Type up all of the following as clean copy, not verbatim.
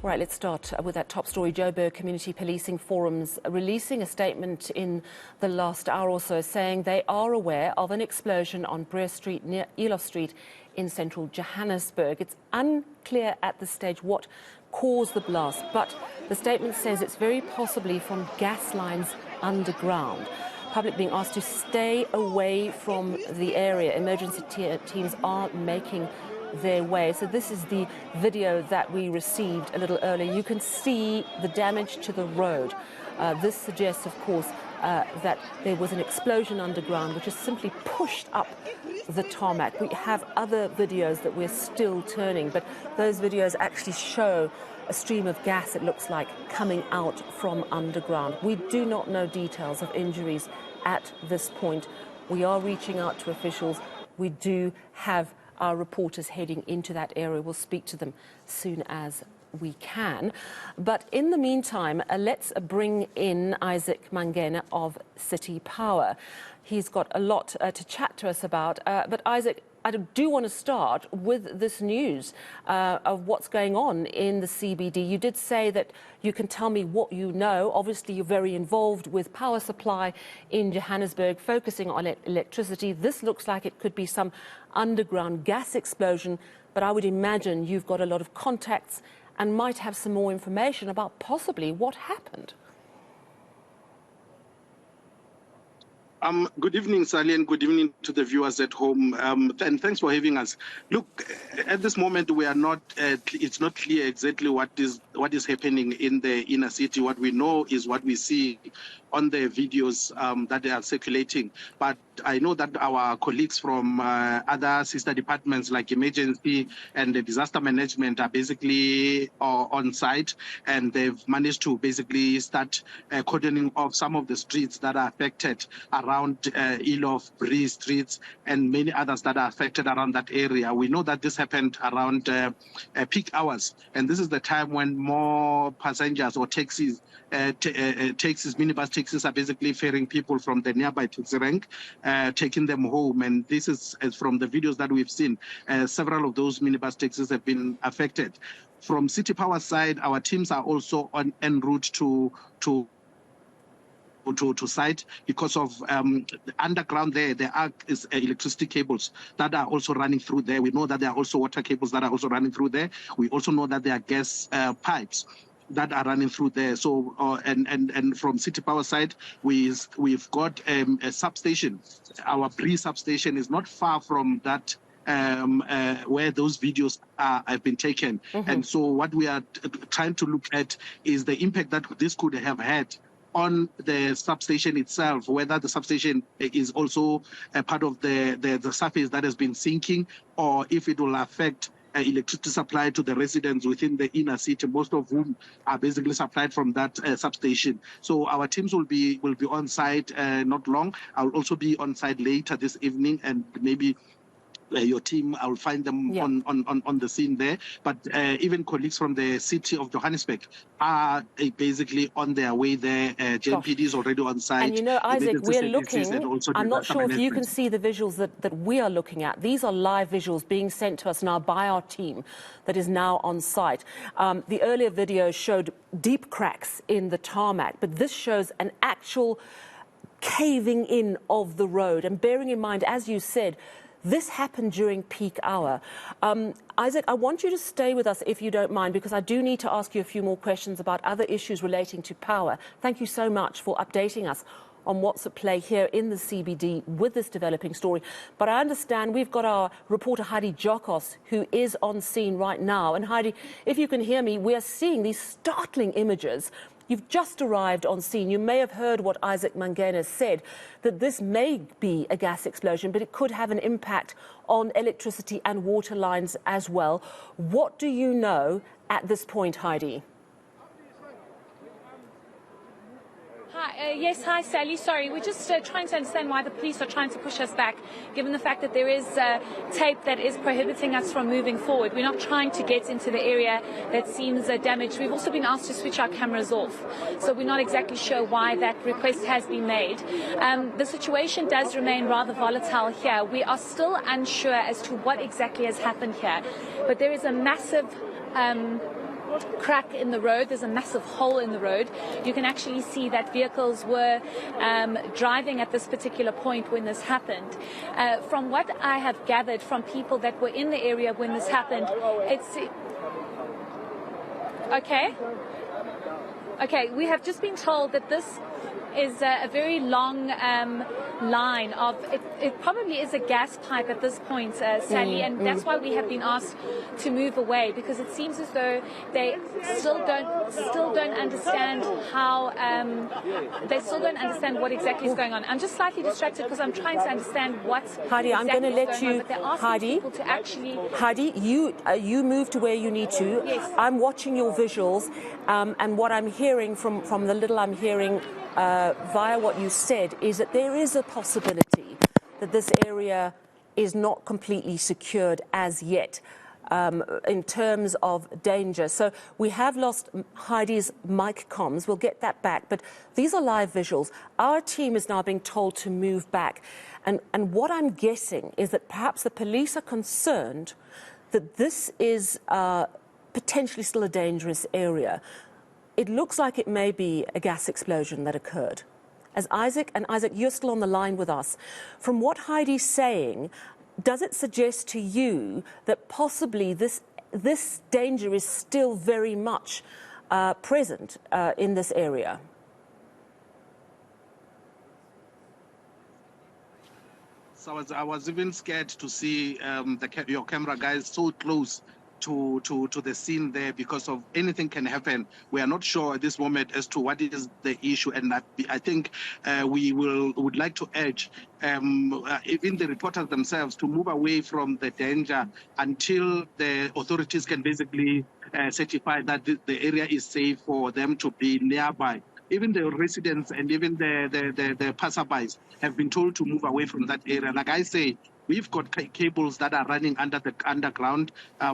All right, let's start with that top story. Joburg Community Policing Forums releasing a statement in the last hour or so saying they are aware of an explosion on Bree Street near Eloff Street in central Johannesburg. It's unclear at this stage what caused the blast, but the statement says it's very possibly from gas lines underground. Public being asked to stay away from the area. Emergency teams are making their way. So this is the video that we received a little earlier. You can see the damage to the road. This suggests, of course, that there was an explosion underground which has simply pushed up the tarmac. We have other videos that we're still turning, but those videos actually show a stream of gas, it looks like, coming out from underground. We do not know details of injuries at this point. We are reaching out to officials. We do have our reporters heading into that area. We'll speak to them soon as we can. But in the meantime, let's bring in Isaac Mangena of City Power. He's got a lot to chat to us about. But Isaac, I do want to start with this news of what's going on in the CBD. You did say that you can tell me what you know. Obviously, you're very involved with power supply in Johannesburg, focusing on electricity. This looks like it could be some underground gas explosion, but I would imagine you've got a lot of contacts and might have some more information about possibly what happened. Good evening, Sally, and good evening to the viewers at home. And thanks for having us. Look, at this moment, we are not. It's not clear exactly what is happening in the inner city. What we know is what we see on the videos that are circulating. But I know that our colleagues from other sister departments like emergency and the disaster management are basically on site, and they've managed to basically start cordoning off some of the streets that are affected around Eloff, Bree Street, and many others that are affected around that area. We know that this happened around peak hours, and this is the time when more passengers or taxis, minibus taxis are basically ferrying people from the nearby taxi rank, taking them home. And this is, as from the videos that we've seen, several of those minibus taxis have been affected. From City Power side, our teams are also en route to site because of underground there are electricity cables that are also running through there. We know that there are also water cables that are also running through there. We also know that there are gas pipes that are running through there. So and from City Power side, we've got a substation. Our Bree substation is not far from that where those videos have been taken. And so what we are trying to look at is the impact that this could have had on the substation itself, whether the substation is also a part of the surface that has been sinking, or if it will affect electricity supply to the residents within the inner city, most of whom are basically supplied from that substation. So our teams will be on site not long. I'll also be on site later this evening, and maybe your team, I'll find them on the scene there. But even colleagues from the city of Johannesburg are basically on their way there. JPD is already on site. And you know, Isaac, we're looking, I'm not sure if you can see the visuals that we are looking at. These are live visuals being sent to us now by our team that is now on site. The earlier video showed deep cracks in the tarmac, but this shows an actual caving in of the road. And bearing in mind, as you said, this happened during peak hour. Isaac, I want you to stay with us if you don't mind, because I do need to ask you a few more questions about other issues relating to power. Thank you so much for updating us on what's at play here in the CBD with this developing story. But I understand we've got our reporter Heidi Giokos, who is on scene right now. And Heidi, if you can hear me, we are seeing these startling images. You've just arrived on scene. You may have heard what Isaac Mangena said, that this may be a gas explosion, but it could have an impact on electricity and water lines as well. What do you know at this point, Heidi? Hi, yes, hi Sally. Sorry, we're just trying to understand why the police are trying to push us back, given the fact that there is tape that is prohibiting us from moving forward. We're not trying to get into the area that seems damaged. We've also been asked to switch our cameras off, so we're not exactly sure why that request has been made. The situation does remain rather volatile here. We are still unsure as to what exactly has happened here, but there is a massive crack in the road. There's a massive hole in the road. You can actually see that vehicles were driving at this particular point when this happened. From what I have gathered from people that were in the area when this happened, it's... Okay, we have just been told that this is a very long line of, it probably is a gas pipe at this point, Sally, and that's why we have been asked to move away, because it seems as though they still don't understand how, they still don't understand what exactly is going on. I'm just slightly distracted because I'm trying to understand what Heidi, exactly I'm going to let you, on, but they're asking Heidi, people to actually... Heidi, you move to where you need to. Yes. I'm watching your visuals, and what I'm hearing from the little I'm hearing via what you said is that there is a possibility that this area is not completely secured as yet in terms of danger. So we have lost Heidi's mic comms. We'll get that back. But these are live visuals. Our team is now being told to move back. And what I'm guessing is that perhaps the police are concerned that this is potentially still a dangerous area. It looks like it may be a gas explosion that occurred. As Isaac, you're still on the line with us. From what Heidi's saying, does it suggest to you that possibly this danger is still very much present in this area? So I was even scared to see your camera guys so close to the scene there, because of anything can happen. We are not sure at this moment as to what is the issue, and I think we would like to urge even the reporters themselves to move away from the danger until the authorities can basically certify that the area is safe for them to be nearby. Even the residents and even the passerbys have been told to move away from that area. Like I say, we've got cables that are running underground.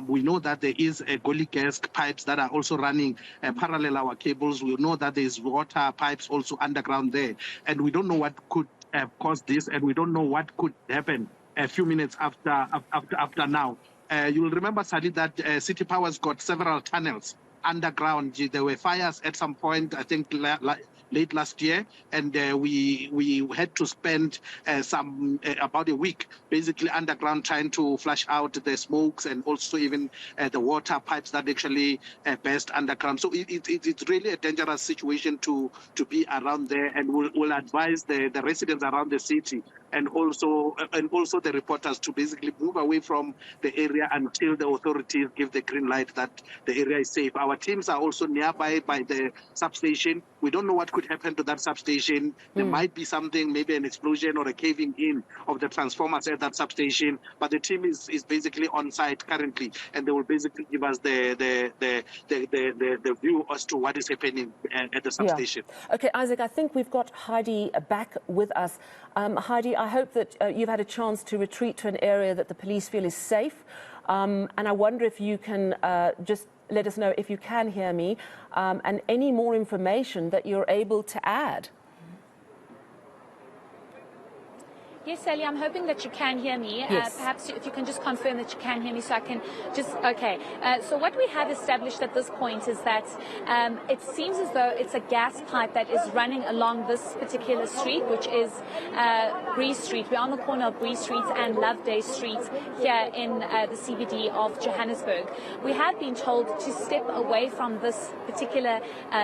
We know that there is gully gas pipes that are also running parallel our cables. We know that there's water pipes also underground there. And we don't know what could have caused this, and we don't know what could happen a few minutes after now. You will remember, Sally, that City Power's got several tunnels underground. There were fires at some point, I think late last year, and we had to spend about a week basically underground trying to flush out the smokes and also even the water pipes that actually burst underground. So it's really a dangerous situation to be around there, and we'll advise the residents around the city and also the reporters to basically move away from the area until the authorities give the green light that the area is safe. Our teams are also nearby by the substation. We don't know what could happen to that substation. There might be something, maybe an explosion or a caving in of the transformers at that substation. But the team is basically on site currently, and they will basically give us the view as to what is happening at the substation. Yeah. Okay, Isaac, I think we've got Heidi back with us. Heidi, I hope that you've had a chance to retreat to an area that the police feel is safe. And I wonder if you can just let us know if you can hear me and any more information that you're able to add. Yes, Sally, I'm hoping that you can hear me. Yes. Perhaps if you can just confirm that you can hear me so I can just... Okay. So what we have established at this point is that it seems as though it's a gas pipe that is running along this particular street, which is Bree Street. We're on the corner of Bree Street and Loveday Street here in the CBD of Johannesburg. We have been told to step away from this particular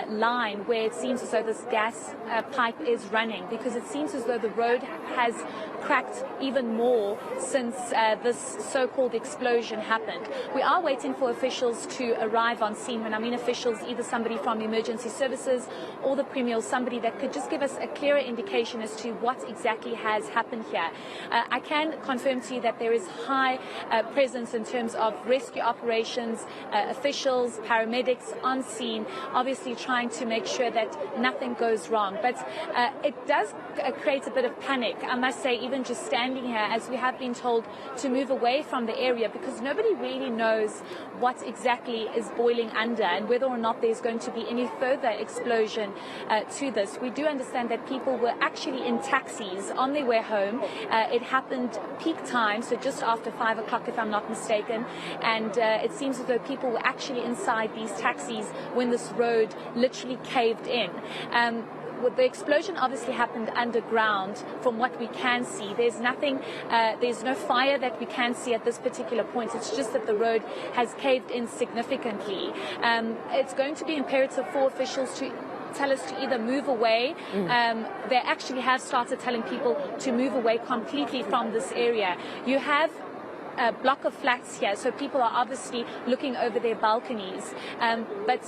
line where it seems as though this gas pipe is running, because it seems as though the road has cracked even more since this so-called explosion happened. We are waiting for officials to arrive on scene. When I mean officials, either somebody from emergency services or the Premier, somebody that could just give us a clearer indication as to what exactly has happened here. I can confirm to you that there is high presence in terms of rescue operations, officials, paramedics on scene, obviously trying to make sure that nothing goes wrong. But it does create a bit of panic, I must say, even than just standing here, as we have been told to move away from the area, because nobody really knows what exactly is boiling under and whether or not there's going to be any further explosion to this. We do understand that people were actually in taxis on their way home. It happened peak time, so just after 5 o'clock, if I'm not mistaken, and it seems as though people were actually inside these taxis when this road literally caved in. The explosion obviously happened underground from what we can see. There's nothing, there's no fire that we can see at this particular point. It's just that the road has caved in significantly. It's going to be imperative for officials to tell us to either move away. They actually have started telling people to move away completely from this area. You have a block of flats here, so people are obviously looking over their balconies. But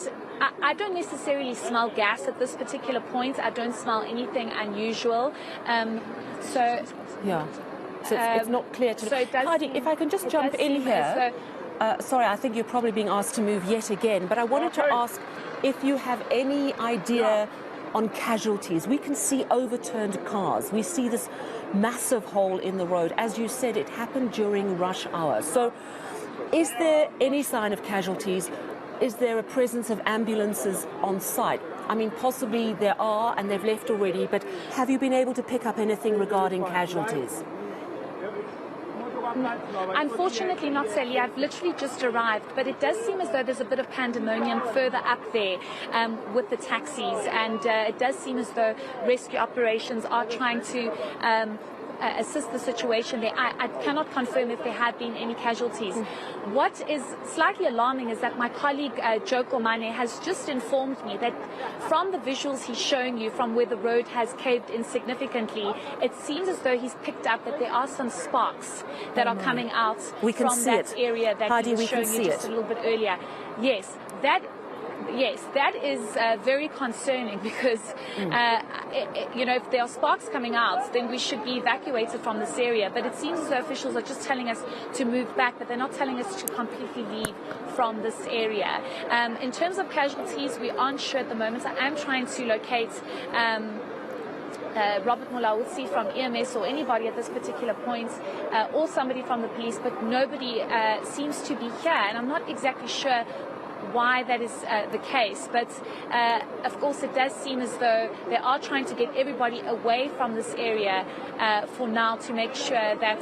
I don't necessarily smell gas at this particular point. I don't smell anything unusual. So it's not clear to me. Heidi, if I can just jump in here. Sorry, I think you're probably being asked to move yet again, but I wanted to ask if you have any idea on casualties. We can see overturned cars. We see this massive hole in the road. As you said, it happened during rush hour. So is there any sign of casualties? Is there a presence of ambulances on site? I mean, possibly there are, and they've left already, but have you been able to pick up anything regarding casualties? Unfortunately not, Sally. I've literally just arrived, but it does seem as though there's a bit of pandemonium further up there with the taxis, and it does seem as though rescue operations are trying to assist the situation there. I cannot confirm if there have been any casualties. What is slightly alarming is that my colleague Joko Mane has just informed me that from the visuals he's showing you from where the road has caved in significantly, it seems as though he's picked up that there are some sparks that are coming out from that area that Heidi, he was showing you just a little bit earlier. Yes, that is very concerning because, if there are sparks coming out, then we should be evacuated from this area. But it seems as though officials are just telling us to move back, but they're not telling us to completely leave from this area. In terms of casualties, we aren't sure at the moment. I am trying to locate Robert Mulawutsi from EMS or anybody at this particular point, or somebody from the police, but nobody seems to be here, and I'm not exactly sure why that is the case, but of course it does seem as though they are trying to get everybody away from this area for now, to make sure that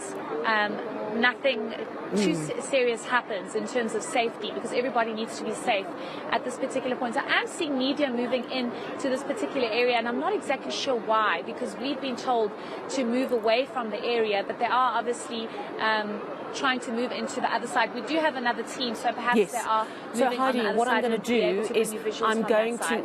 nothing too serious happens in terms of safety, because everybody needs to be safe at this particular point. I am seeing media moving in to this particular area, and I'm not exactly sure why, because we've been told to move away from the area, but they are obviously trying to move into the other side. We do have another team, so perhaps they are moving Heidi, on the other what side. I'm going to do is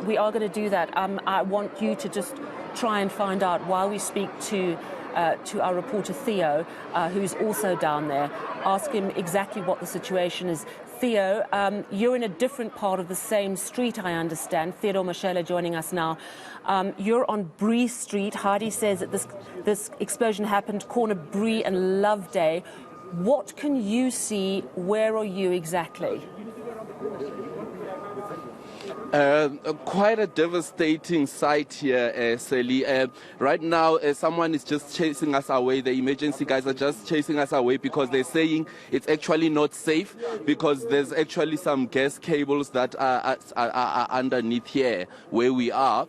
we are going to do that. I want you to just try and find out, while we speak to our reporter Theo, who's also down there, ask him exactly what the situation is. Theo, you're in a different part of the same street, I understand. Theodore Mashela joining us now. You're on Bree Street. Heidi says that this explosion happened corner Bree and Loveday. What can you see? Where are you exactly? Quite a devastating sight here, Sally. Right now, someone is just chasing us away. The emergency guys are just chasing us away because they're saying it's actually not safe, because there's actually some gas cables that are underneath here where we are.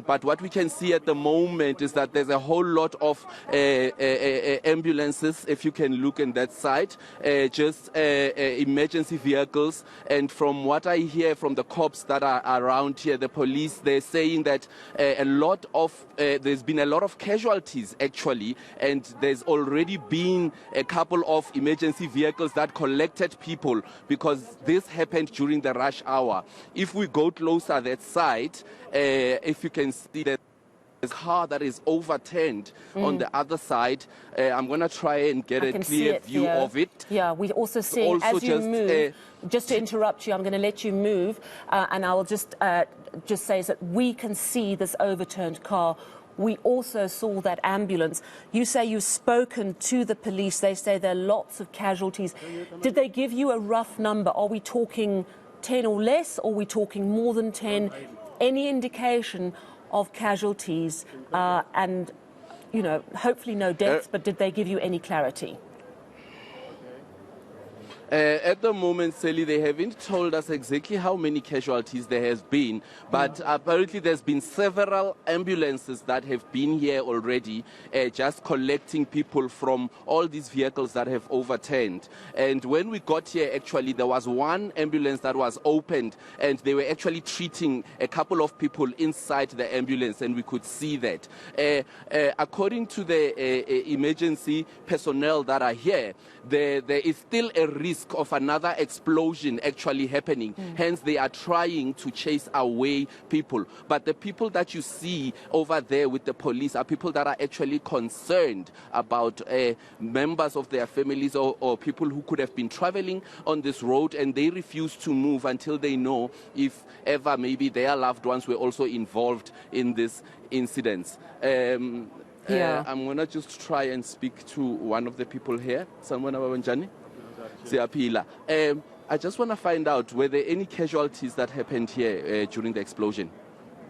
But what we can see at the moment is that there's a whole lot of ambulances, if you can look in that side, just emergency vehicles. And from what I hear from the cops that are around here, the police, they're saying that there's been a lot of casualties actually, and there's already been a couple of emergency vehicles that collected people, because this happened during the rush hour. If we go closer that side, if you can see that car that is overturned on the other side. I'm going to try and get a clear view of it. Yeah, we're also seeing, as you move, just to interrupt you, I'm going to let you move, and I will just say that we can see this overturned car. We also saw that ambulance. You say you've spoken to the police. They say there are lots of casualties. Did they give you a rough number? Are we talking 10 or less? Or are we talking more than 10? Any indication of casualties? And you know, hopefully no deaths, but did they give you any clarity? At the moment, Sally, they haven't told us exactly how many casualties there has been, but apparently there's been several ambulances that have been here already, just collecting people from all these vehicles that have overturned. And when we got here, actually, there was one ambulance that was opened, and they were actually treating a couple of people inside the ambulance, and we could see that. According to the emergency personnel that are here, there is still a risk of another explosion actually happening. Hence, they are trying to chase away people. But the people that you see over there with the police are people that are actually concerned about members of their families or people who could have been traveling on this road, and they refuse to move until they know if ever maybe their loved ones were also involved in this incident. I'm going to just try and speak to one of the people here. Someone Wanjani? I just want to find out, were there any casualties that happened here during the explosion?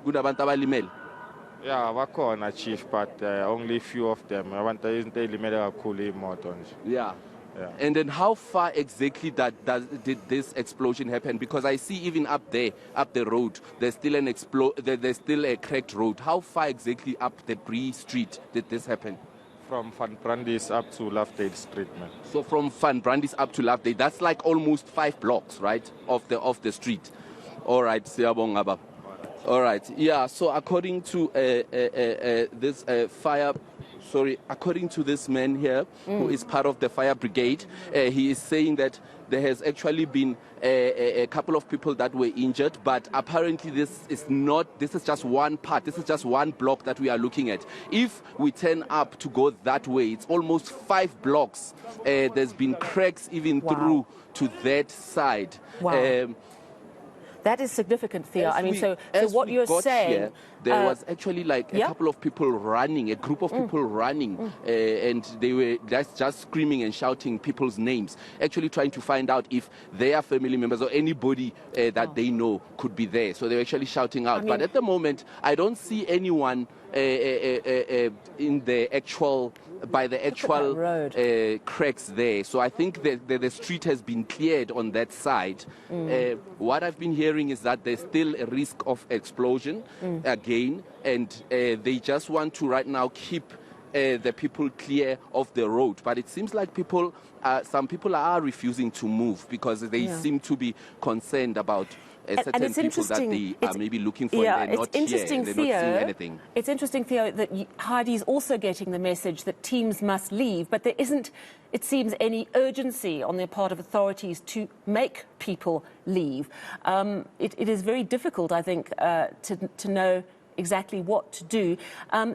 Good abantu abalimele? Yeah, bakhona chief, but only few of them. Abantu ilimele kakhulu imoto nje. Yeah. And then how far exactly did this explosion happen? Because I see even up there, up the road, there's still there's still a cracked road. How far exactly up the Bree Street did this happen? From Van Brandis up to Lovedale Street, man. So from Van Brandis up to Lovedale, that's like almost 5 blocks, right, of the street. All right, siyabonga baba. All right, yeah. So according to this according to this man here, who is part of the fire brigade, he is saying that there has actually been a couple of people that were injured, but apparently this is just one part, this is just one block that we are looking at. If we turn up to go that way, it's almost 5 blocks. There's been cracks even through to that side. Wow. That is significant, Theo. I mean, so what you're saying... Here, there was actually like a couple of people running, a group of people running, and they were just screaming and shouting people's names, actually trying to find out if their family members or anybody that they know could be there. So they were actually shouting out. But at the moment, I don't see anyone in the actual... by the actual cracks there. So I think that the street has been cleared on that side. What I've been hearing is that there's still a risk of explosion again, and they just want to right now keep the people clear of the road. But it seems like some people are refusing to move because they seem to be concerned about certain people that they are maybe looking for, and they're not here, and they're not seeing anything. It's interesting, Theo, that Heidi's also getting the message that teams must leave, but there isn't, it seems, any urgency on the part of authorities to make people leave. It is very difficult, I think, to know exactly what to do.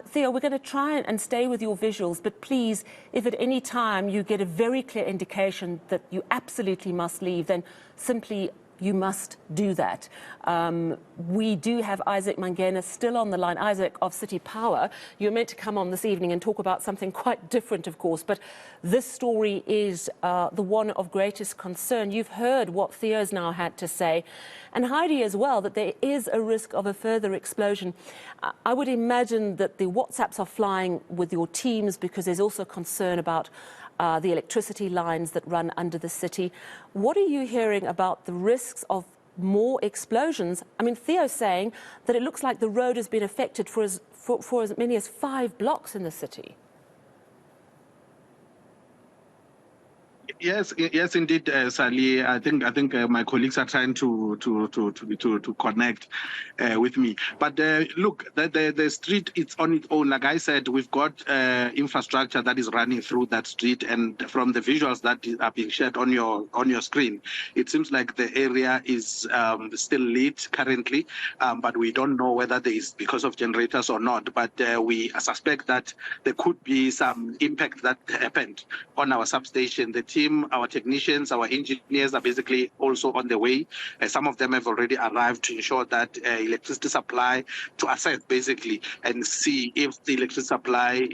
Theo, we're going to try and stay with your visuals, but please, if at any time you get a very clear indication that you absolutely must leave, then simply you must do that. We do have Isaac Mangena still on the line. Isaac of City Power, you're meant to come on this evening and talk about something quite different, of course, but this story is the one of greatest concern. You've heard what Theo's now had to say, and Heidi as well, that there is a risk of a further explosion. I would imagine that the WhatsApps are flying with your teams because there's also concern about the electricity lines that run under the city. What are you hearing about the risks of more explosions? I mean, Theo's saying that it looks like the road has been affected for as many as 5 blocks in the city. Yes, indeed, Sally. I think my colleagues are trying to connect with me. But look, the street, it's on its own. Like I said, we've got infrastructure that is running through that street, and from the visuals that are being shared on your screen, it seems like the area is still lit currently, but we don't know whether there is because of generators or not. But we suspect that there could be some impact that happened on our substation. The team, our technicians, our engineers are basically also on the way. Some of them have already arrived to ensure that electricity supply, to assess basically and see if the electricity supply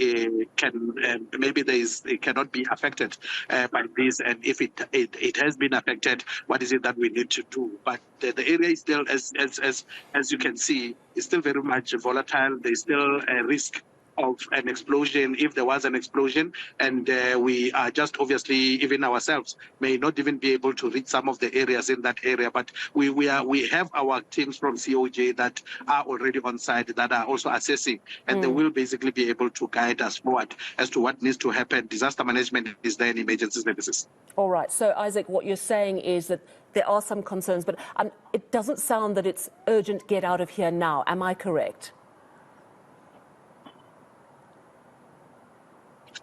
can maybe it cannot be affected by this, and if it has been affected, what is it that we need to do? But the area is still, as you can see, is still very much volatile. There's still a risk of an explosion, if there was an explosion, and we are just obviously, even ourselves, may not even be able to reach some of the areas in that area, but we have our teams from COJ that are already on site, that are also assessing, and they will basically be able to guide us forward as to what needs to happen. Disaster management is there in emergency services. All right. So, Isaac, what you're saying is that there are some concerns, but it doesn't sound that it's urgent, get out of here now. Am I correct?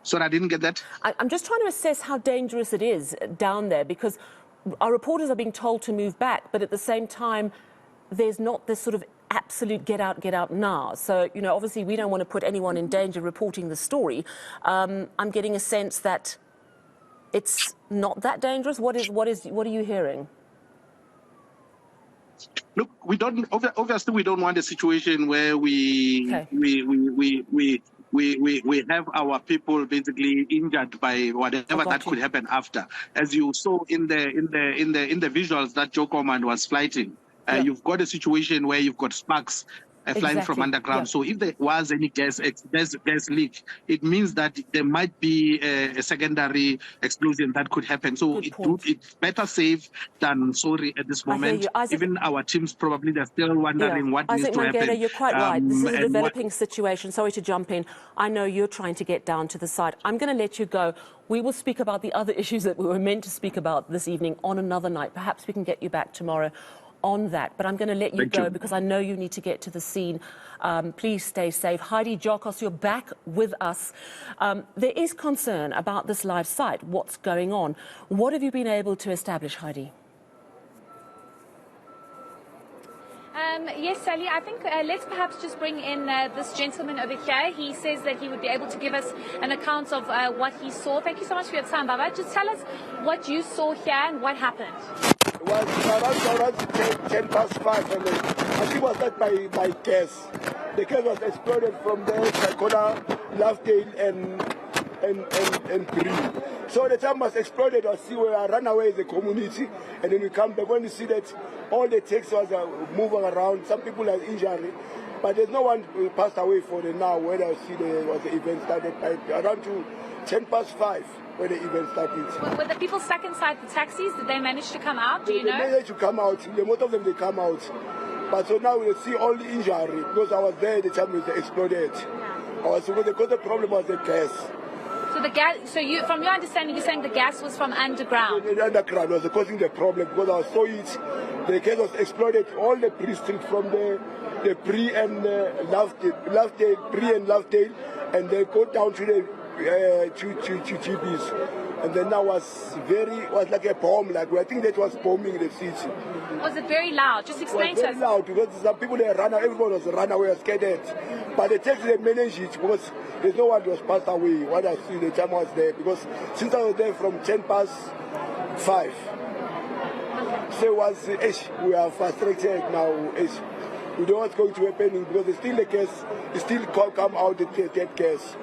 Sorry, I didn't get that. I'm just trying to assess how dangerous it is down there, because our reporters are being told to move back, but at the same time, there's not this sort of absolute get out now. So, you know, obviously we don't want to put anyone in danger reporting the story. I'm getting a sense that it's not that dangerous. What are you hearing? Look, we don't. Obviously, we don't want a situation where we have our people basically injured by whatever that could happen after. As you saw in the visuals that Joe Command was flighting, you've got a situation where you've got sparks flying from underground. So if there was any gas leak, it means that there might be a secondary explosion that could happen. So it's better safe than sorry at this moment. Even our teams probably, they're still wondering what needs to happen. You're quite right. This is a developing situation. Sorry to jump in. I know you're trying to get down to the side. I'm going to let you go. We will speak about the other issues that we were meant to speak about this evening on another night. Perhaps we can get you back tomorrow on that, but I'm going to let you go because I know you need to get to the scene. Please stay safe. Heidi Giokos, you're back with us. There is concern about this live site. What's going on? What have you been able to establish, Heidi? Yes, Sally, I think let's perhaps just bring in this gentleman over here. He says that he would be able to give us an account of what he saw. Thank you so much for your time, Baba. Just tell us what you saw here and what happened. It was around 10 past 5, and I think it was that by gas. The gas was exploded from there, Sakona, Lovedale, and Bree. So the time was exploded, I see where I ran away as a community, and then we come back when you see that all the taxis was moving around. Some people are injured, but there's no one who passed away for the now. When I see the event started by around to 10 past 5. When the event started. Were the people stuck inside the taxis? Did they manage to come out? Do you know? They managed to come out. Most of them, they come out. But so now we see all the injury, because I was there at the time it exploded. Because the problem was the gas. So the gas. So you, from your understanding, you're saying the gas was from underground. The underground was causing the problem, because I saw it. The gas was exploded. All the Bree Street from the Bree and Lovedale, Bree and Lovedale, and they go down to the GBs, and then now was like a bomb. Like I think that was bombing the city. Was it very loud? Just explain to us. Very loud, because some people they ran away. Everyone was run away, scared. But the taxi they managed it, because there's no one was passed away. What I see the time I was there, because since I was there from 10 past 5, so it was we are frustrated now. We don't know what's going to happen, because there's still the gas, it still come out the gas.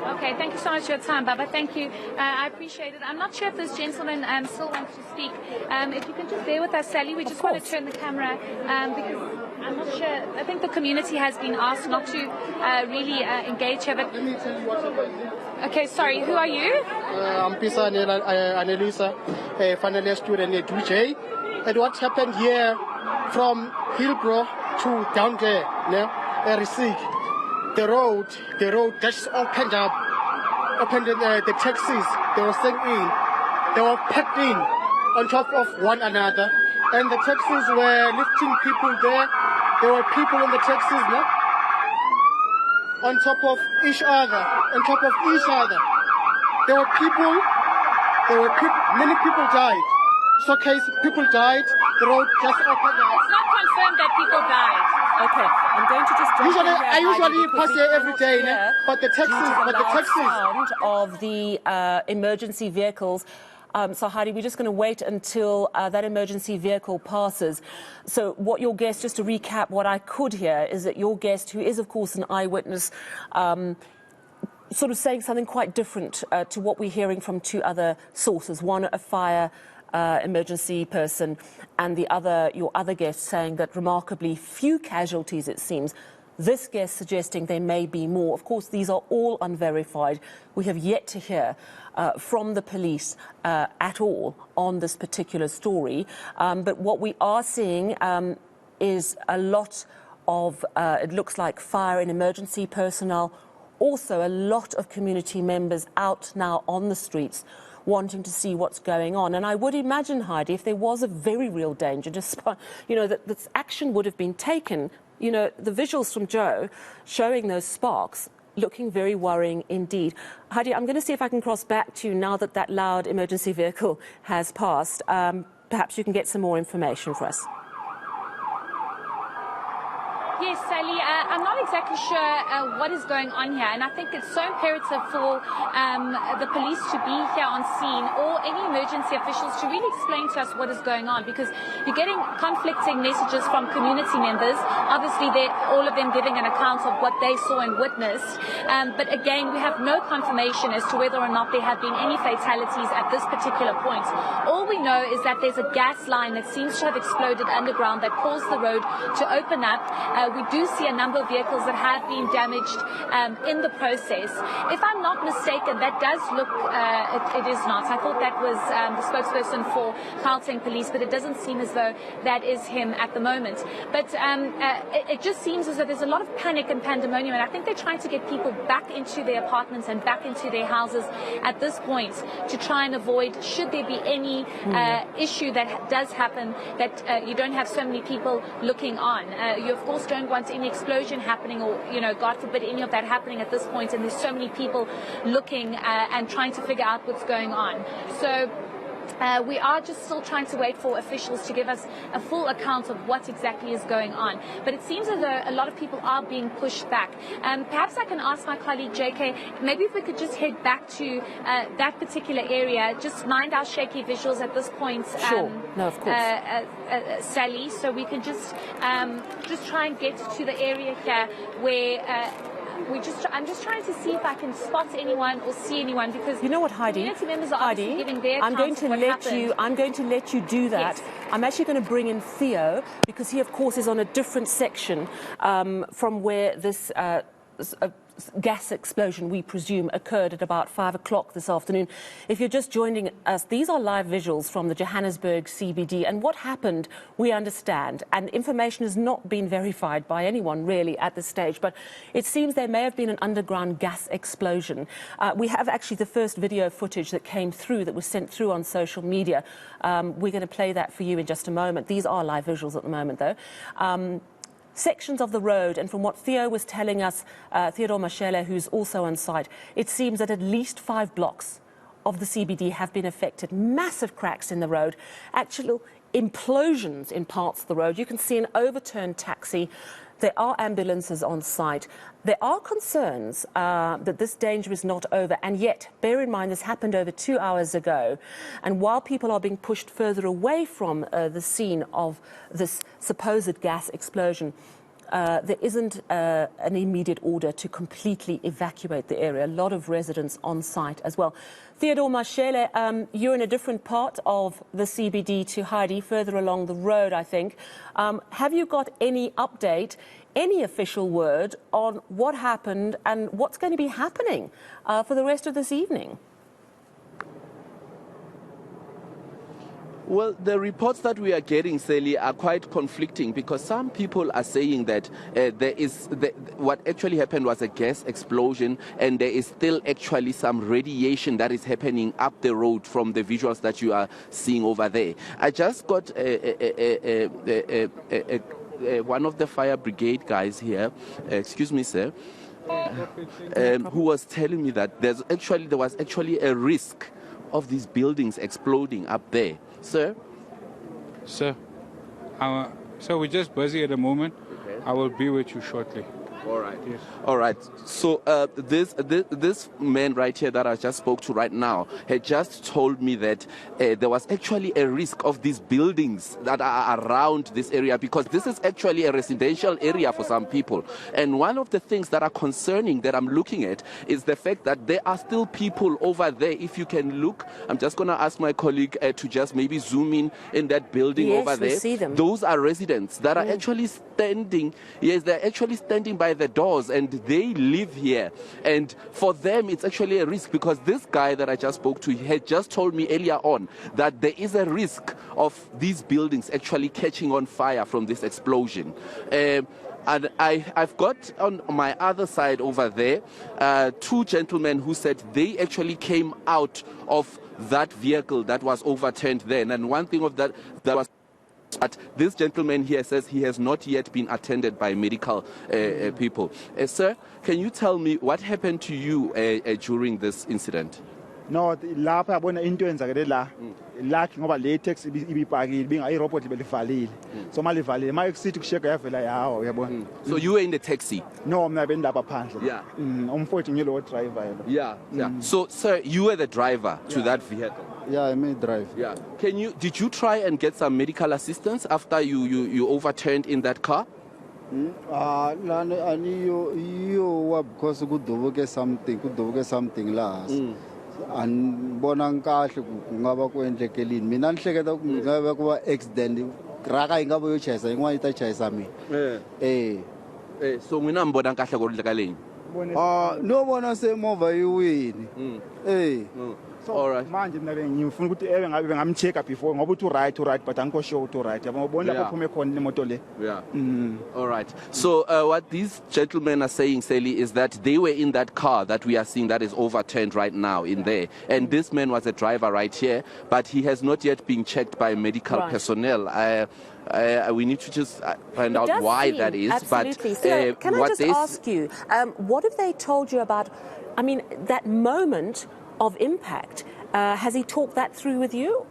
Okay, thank you so much for your time, Baba. Thank you. I appreciate it. I'm not sure if this gentleman still wants to speak. If you can just bear with us, Sally, we just want to turn the camera because I'm not sure. I think the community has been asked not to really engage here. But... Okay, sorry, who are you? I'm Pisa Annelisa, a final year student at UJ. And what happened here from Hillbrow to down there, Risik. The road just opened up, the taxis, they were sent in, they were packed in on top of one another, and the taxis were lifting people there. There were people in the taxis, on top of each other, There were people, many people died. So people died, the road just opened up. It's not confirmed that people died. Okay, I'm going to just jump I usually pass here every day, but the taxis, sound of the emergency vehicles. So Heidi, we're just going to wait until that emergency vehicle passes. So what your guest, just to recap what I could hear, is that your guest, who is of course an eyewitness, sort of saying something quite different to what we're hearing from two other sources. One, a fire emergency person, and the other, your other guest, saying that remarkably few casualties, it seems. This guest suggesting there may be more. Of course, these are all unverified. We have yet to hear from the police at all on this particular story. But what we are seeing is a lot of, it looks like, fire and emergency personnel. Also, a lot of community members out now on the streets wanting to see what's going on. And I would imagine, Heidi, if there was a very real danger, that this action would have been taken. You know, the visuals from Joe showing those sparks looking very worrying indeed. Heidi, I'm going to see if I can cross back to you now that that loud emergency vehicle has passed. Perhaps you can get some more information for us. Yes, Sally, I'm not exactly sure what is going on here, and I think it's so imperative for the police to be here on scene, or any emergency officials to really explain to us what is going on, because you're getting conflicting messages from community members. Obviously, they're all of them giving an account of what they saw and witnessed, but again, we have no confirmation as to whether or not there have been any fatalities at this particular point. All we know is that there's a gas line that seems to have exploded underground that caused the road to open up. We do see a number of vehicles that have been damaged in the process. If I'm not mistaken, that does look, it is not. I thought that was the spokesperson for Gauteng Police, but it doesn't seem as though that is him at the moment. But it just seems as though there's a lot of panic and pandemonium, and I think they're trying to get people back into their apartments and back into their houses at this point to try and avoid, should there be any issue that does happen, that you don't have so many people looking on. You, of course, don't want any explosion happening, or, you know, God forbid any of that happening at this point, and there's so many people looking and trying to figure out what's going on. So we are just still trying to wait for officials to give us a full account of what exactly is going on. But it seems as though a lot of people are being pushed back. Perhaps I can ask my colleague JK, maybe if we could just head back to that particular area, just mind our shaky visuals at this point. Sure, no, of course. Sally, so we can just try and get to the area here where I'm just trying to see if I can spot anyone or see anyone, because you know what, Heidi? Community members are obviously giving their I'm going accounts to of what happened. I'm going to let you do that. Yes. I'm actually going to bring in Theo, because he, of course, is on a different section from where this gas explosion, we presume, occurred at about 5 o'clock this afternoon. If you're just joining us, these are live visuals from the Johannesburg CBD. And what happened, we understand, and information has not been verified by anyone really at this stage, but it seems there may have been an underground gas explosion. We have actually the first video footage that came through, that was sent through on social media. We're going to play that for you in just a moment. These are live visuals at the moment, though. Sections of the road, and from what Theo was telling us, Theodore Mashele, who's also on site, it seems that at least 5 blocks of the CBD have been affected. Massive cracks in the road, actual implosions in parts of the road. You can see an overturned taxi. There are ambulances on site. There are concerns that this danger is not over, and yet, bear in mind, this happened over 2 hours ago. And while people are being pushed further away from the scene of this supposed gas explosion, there isn't an immediate order to completely evacuate the area. A lot of residents on site as well. Theodore Mashele, you're in a different part of the CBD to Heidi, further along the road, I think. Have you got any update, any official word on what happened and what's going to be happening for the rest of this evening? Well, the reports that we are getting, Sally, are quite conflicting, because some people are saying that what actually happened was a gas explosion, and there is still actually some radiation that is happening up the road from the visuals that you are seeing over there. I just got one of the fire brigade guys here, excuse me, sir, who was telling me that there was actually a risk of these buildings exploding up there. Sir? Sir, so we're just busy at the moment. Okay. I will be with you shortly. All right. Yes. All right. So this man right here that I just spoke to right now had just told me that there was actually a risk of these buildings that are around this area, because this is actually a residential area for some people. And one of the things that are concerning that I'm looking at is the fact that there are still people over there. If you can look, I'm just going to ask my colleague to just maybe zoom in that building Yes, over we there. see them. Those are residents that are actually standing. Yes, they're actually standing by the doors, and they live here. And for them, it's actually a risk, because this guy that I just spoke to had just told me earlier on that there is a risk of these buildings actually catching on fire from this explosion. And I've got on my other side over there two gentlemen who said they actually came out of that vehicle that was overturned then. And one thing of that was that this gentleman here says he has not yet been attended by medical people. Sir, can you tell me what happened to you during this incident? No, lapha yabona into enzakele la lakhe ngoba le taxi ibipakile binga irobot belivalile so malivalile ma eksithi kusheka yavela yawo uyabona. So you were in the taxi? No, mina bendaba phandle. Yeah. Umfowethu ngilo driver yena. Yeah. So sir, you were the driver to that vehicle? Yeah, I may drive. Yeah. Did you try and get some medical assistance after you overturned in that car? Lana aniyo because kudubuke something la. Anibona kahle kungaba kwenhlekelini mina nihleketa kungaba kuba accident raka ingaba yochayisa ingwa itachayisa mina So mina mbona kahle kodlekaleni? No bona semova yiwini So all right. manje mina ngifuna ukuthi ngabe ngamcheck before ngoba uthi right but angikho sure uthi right yabo bona lapho phume khona imoto le. Yeah. All right. So what these gentlemen are saying, Sally, is that they were in that car that we are seeing that is overturned right now in there. And this man was a driver right here, but he has not yet been checked by medical personnel. We need to just find out why that is. Absolutely. But so can I just ask you, what have they told you about, I mean, that moment of impact? Has he talked that through with you?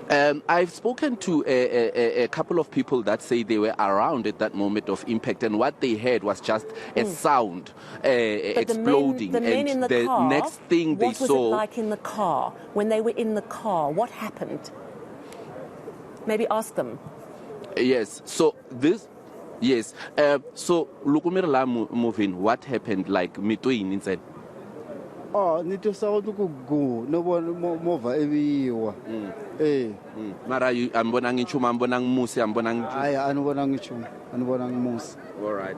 I've spoken to a couple of people that say they were around at that moment of impact, and what they heard was just a sound exploding. The men in the car, next thing they saw. What was it like in the car? When they were in the car, what happened? Maybe ask them. Yes. So this. Yes. So Lukumira moving. What happened? Like Mitwin inside. Nito sawo ukugu no mova ebiwa Mara ambona ngichuma ambona ngmusi ambona hayi anibona ngichuma anibona ngmusi. All right.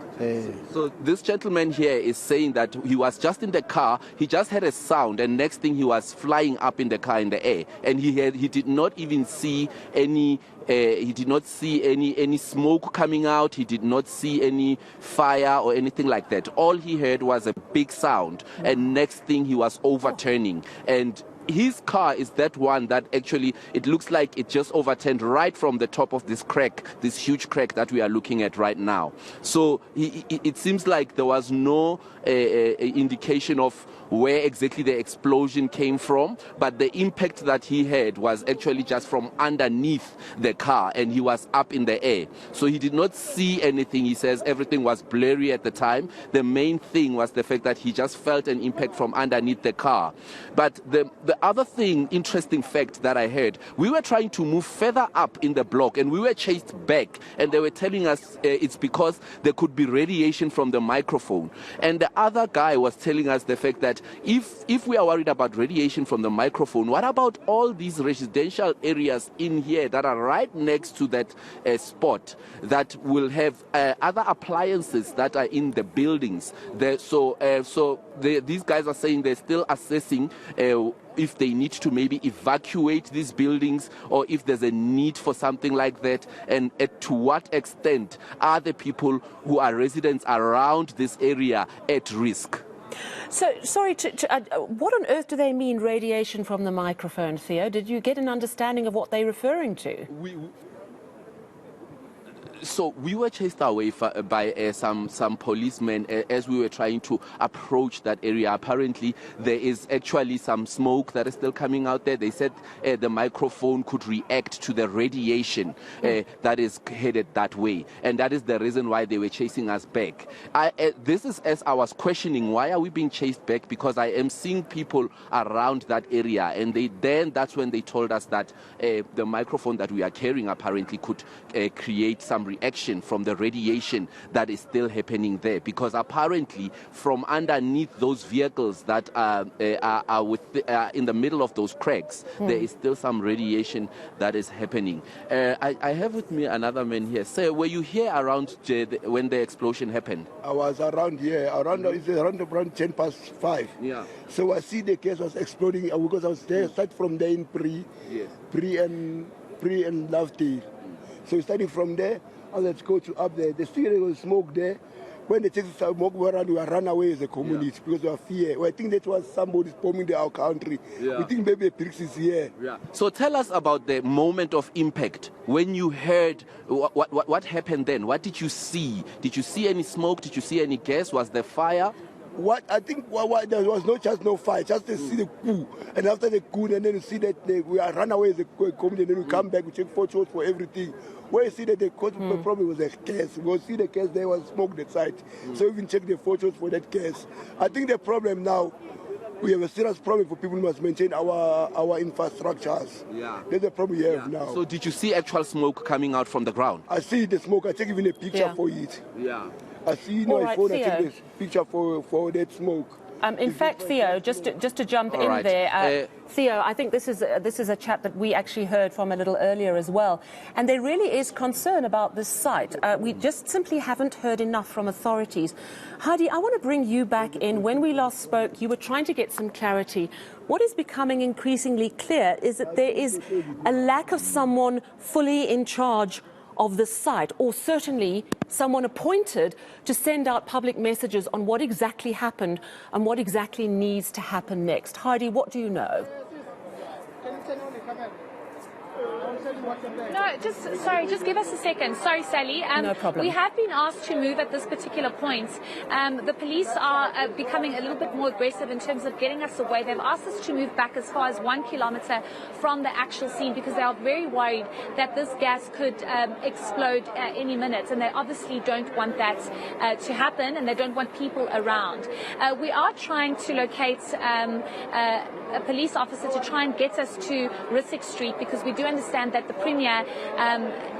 So this gentleman here is saying that he was just in the car, he just heard a sound, and next thing he was flying up in the car in the air, and he did not even see any any smoke coming out. He did not see any fire or anything like that. All he heard was a big sound, and next thing he was overturning. And his car is that one that actually, it looks like it just overturned right from the top of this crack, this huge crack that we are looking at right now. So it seems like there was no indication of where exactly the explosion came from, but the impact that he had was actually just from underneath the car, and he was up in the air. So he did not see anything. He says everything was blurry at the time. The main thing was the fact that he just felt an impact from underneath the car. But the other thing, interesting fact that I heard, we were trying to move further up in the block, and we were chased back, and they were telling us it's because there could be radiation from the microphone. And the other guy was telling us the fact that if we are worried about radiation from the microphone, what about all these residential areas in here that are right next to that spot that will have other appliances that are in the buildings? These guys are saying they're still assessing if they need to maybe evacuate these buildings, or if there's a need for something like that, and to what extent are the people who are residents around this area at risk. So, sorry, what on earth do they mean, radiation from the microphone, Theo? Did you get an understanding of what they're referring to? So we were chased away by some policemen as we were trying to approach that area. Apparently, there is actually some smoke that is still coming out there. They said the microphone could react to the radiation that is headed that way, and that is the reason why they were chasing us back. This is as I was questioning, why are we being chased back? Because I am seeing people around that area, and that's when they told us that the microphone that we are carrying apparently could create some reaction from the radiation that is still happening there, because apparently from underneath those vehicles that are in the middle of those cracks, there is still some radiation that is happening. I have with me another man here. Sir, were you here around when the explosion happened? I was around here, around 5:10. Yeah. So I see the gas was exploding because I was there, start from there in Bree and Lovedale. So starting from there, and let's go to up there. The still was smoke there. When they take the smoke around, we run away as a community because of fear. Well, I think that was somebody bombing our country. Yeah. We think maybe a bricks is here. Yeah. So tell us about the moment of impact. When you heard what happened then? What did you see? Did you see any smoke? Did you see any gas? Was there fire? What I think there was no fire, just to see the coup. And after the coup, and then you see that we are run away as a community, and then we come back, we take photos for everything. Where you see that the problem was a gas. We see the gas, there was smoke that side. So we even check the photos for that gas. I think the problem now, we have a serious problem for people who must maintain our infrastructures. Yeah. That's the problem we have now. So did you see actual smoke coming out from the ground? I see the smoke. I take even a picture for it. Yeah. I see my phone. I take this picture for that smoke. In fact, Theo, just to jump in there, Theo, I think this is a chat that we actually heard from a little earlier as well, and there really is concern about this site. We just simply haven't heard enough from authorities. Heidi, I want to bring you back in. When we last spoke, you were trying to get some clarity. What is becoming increasingly clear is that there is a lack of someone fully in charge of the site, or certainly someone appointed to send out public messages on what exactly happened and what exactly needs to happen next. Heidi, what do you know? No, just give us a second. Sorry, Sally. No problem. We have been asked to move at this particular point. The police are becoming a little bit more aggressive in terms of getting us away. They've asked us to move back as far as 1 kilometer from the actual scene because they are very worried that this gas could explode any minute, and they obviously don't want that to happen, and they don't want people around. We are trying to locate a police officer to try and get us to Bree Street because we do understand that the Premier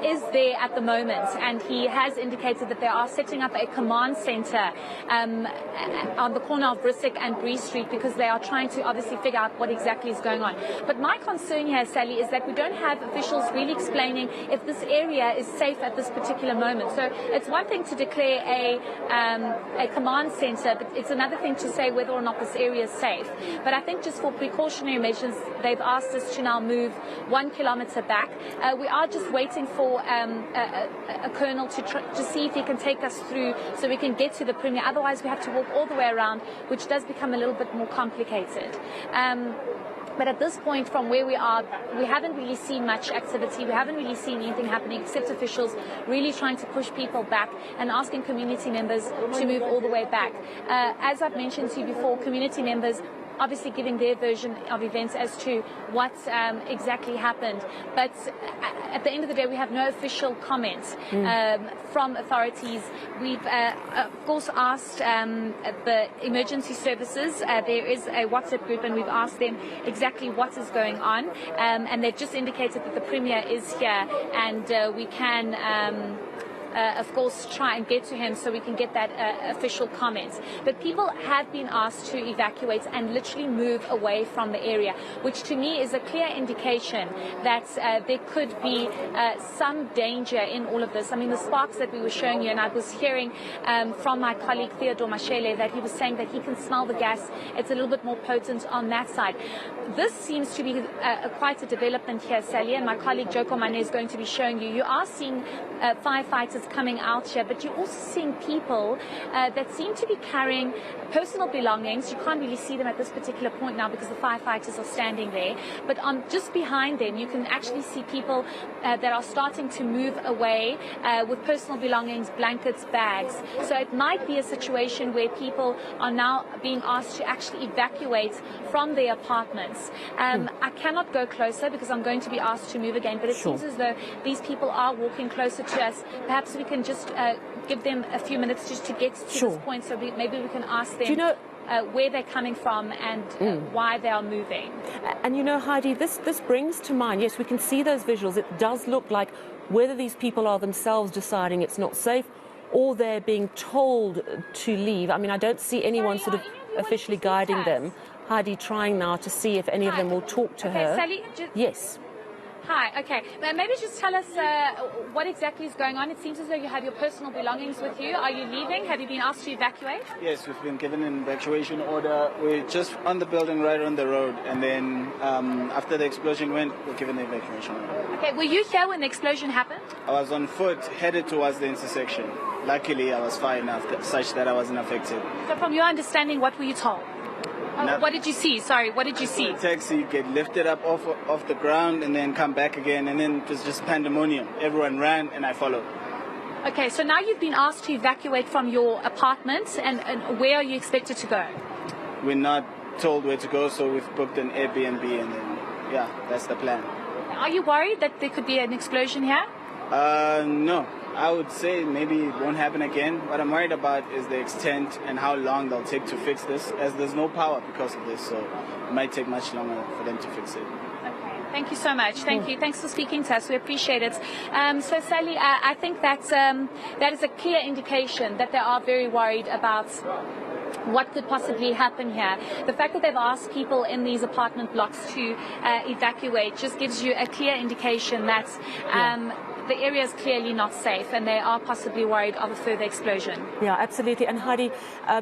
is there at the moment, and he has indicated that they are setting up a command centre on the corner of Bree and Bree Street because they are trying to obviously figure out what exactly is going on. But my concern here, Sally, is that we don't have officials really explaining if this area is safe at this particular moment. So it's one thing to declare a command centre, but it's another thing to say whether or not this area is safe. But I think just for precautionary measures, they've asked us to now move 1 kilometre back. We are just waiting for a colonel to see if he can take us through so we can get to the Premier. Otherwise, we have to walk all the way around, which does become a little bit more complicated. But at this point, from where we are, we haven't really seen much activity. We haven't really seen anything happening except officials really trying to push people back and asking community members to move all the way back. As I've mentioned to you before, community members obviously giving their version of events as to what exactly happened. But at the end of the day, we have no official comments from authorities. We've, of course, asked the emergency services. There is a WhatsApp group, and we've asked them exactly what is going on. And they've just indicated that the Premier is here, and we can of course, try and get to him so we can get that official comment. But people have been asked to evacuate and literally move away from the area, which to me is a clear indication that there could be some danger in all of this. I mean, the sparks that we were showing you, and I was hearing from my colleague Theodore Mashele that he was saying that he can smell the gas. It's a little bit more potent on that side. This seems to be quite a development here, Sally, and my colleague Joko Mane is going to be showing you. You are seeing firefighters coming out here, but you're also seeing people that seem to be carrying personal belongings. You can't really see them at this particular point now because the firefighters are standing there. But just behind them, you can actually see people that are starting to move away with personal belongings, blankets, bags. So it might be a situation where people are now being asked to actually evacuate from their apartments. I cannot go closer because I'm going to be asked to move again, but it seems as though these people are walking closer to us. Perhaps we can just give them a few minutes just to get to this point, so maybe we can ask them. Do you know where they're coming from and why they are moving. And you know, Heidi, this brings to mind, yes, we can see those visuals. It does look like whether these people are themselves deciding it's not safe or they're being told to leave. I mean, I don't see anyone sort of officially guiding them. Heidi trying now to see if any of them will talk to her. Sally, yes. Hi, okay. Maybe just tell us what exactly is going on. It seems as though you have your personal belongings with you. Are you leaving? Have you been asked to evacuate? Yes, we've been given an evacuation order. We're just on the building right on the road. And then after the explosion went, we're given the evacuation order. Okay, were you here when the explosion happened? I was on foot, headed towards the intersection. Luckily, I was far enough such that I wasn't affected. So from your understanding, what were you told? What did you see? Sorry, what did you see? The taxi get lifted up off the ground and then come back again, and then it was just pandemonium. Everyone ran and I followed. Okay, so now you've been asked to evacuate from your apartment, and where are you expected to go? We're not told where to go, so we've booked an Airbnb, and then, yeah, that's the plan. Are you worried that there could be an explosion here? No. I would say maybe it won't happen again. What I'm worried about is the extent and how long they'll take to fix this, as there's no power because of this, so it might take much longer for them to fix it. Okay, thank you so much. Thank you. Thanks for speaking to us. We appreciate it. So, Sally, I think that is a clear indication that they are very worried about what could possibly happen here. The fact that they've asked people in these apartment blocks to evacuate just gives you a clear indication that the area is clearly not safe, and they are possibly worried of a further explosion. Yeah, absolutely. And Heidi,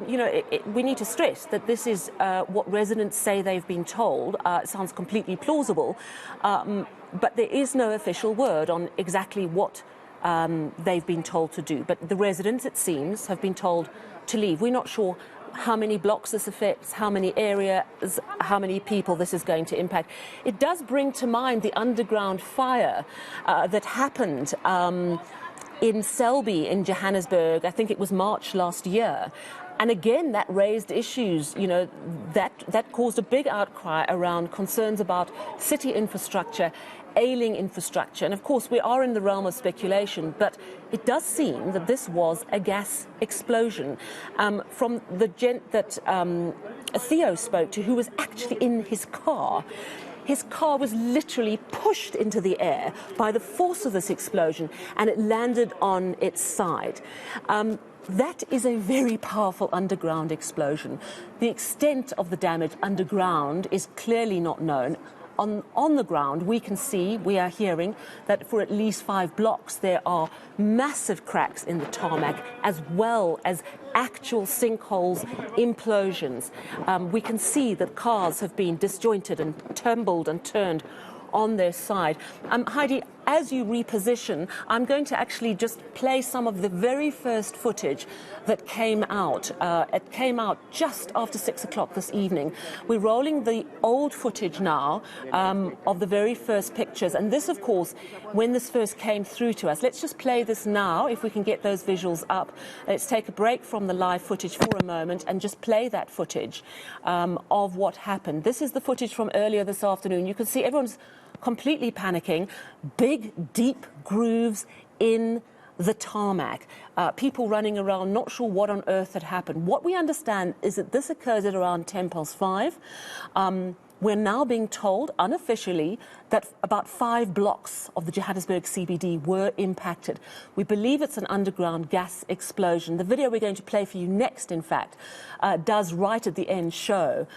you know, we need to stress that this is what residents say they've been told. It sounds completely plausible, but there is no official word on exactly what they've been told to do. But the residents, it seems, have been told to leave. We're not sure how many blocks this affects, how many areas, how many people this is going to impact. It does bring to mind the underground fire that happened in Selby in Johannesburg. I think it was March last year. And again, that raised issues, you know, that caused a big outcry around concerns about city infrastructure, ailing infrastructure. And of course, we are in the realm of speculation, but it does seem that this was a gas explosion. From the gent that Theo spoke to, who was actually in his car was literally pushed into the air by the force of this explosion, and it landed on its side. That is a very powerful underground explosion. The extent of the damage underground is clearly not known. On the ground, we are hearing that for at least 5 blocks there are massive cracks in the tarmac, as well as actual sinkholes, implosions. We can see that cars have been disjointed and tumbled and turned on their side. Heidi, as you reposition, I'm going to actually just play some of the very first footage that came out. It came out just after 6 o'clock this evening. We're rolling the old footage now of the very first pictures. And this, of course, when this first came through to us. Let's just play this now, if we can get those visuals up. Let's take a break from the live footage for a moment and just play that footage of what happened. This is the footage from earlier this afternoon. You can see everyone's completely panicking. Big, deep grooves in the tarmac. People running around, not sure what on earth had happened. What we understand is that this occurs at around 5:10. We're now being told, unofficially, that about 5 blocks of the Johannesburg CBD were impacted. We believe it's an underground gas explosion. The video we're going to play for you next, in fact, does right at the end show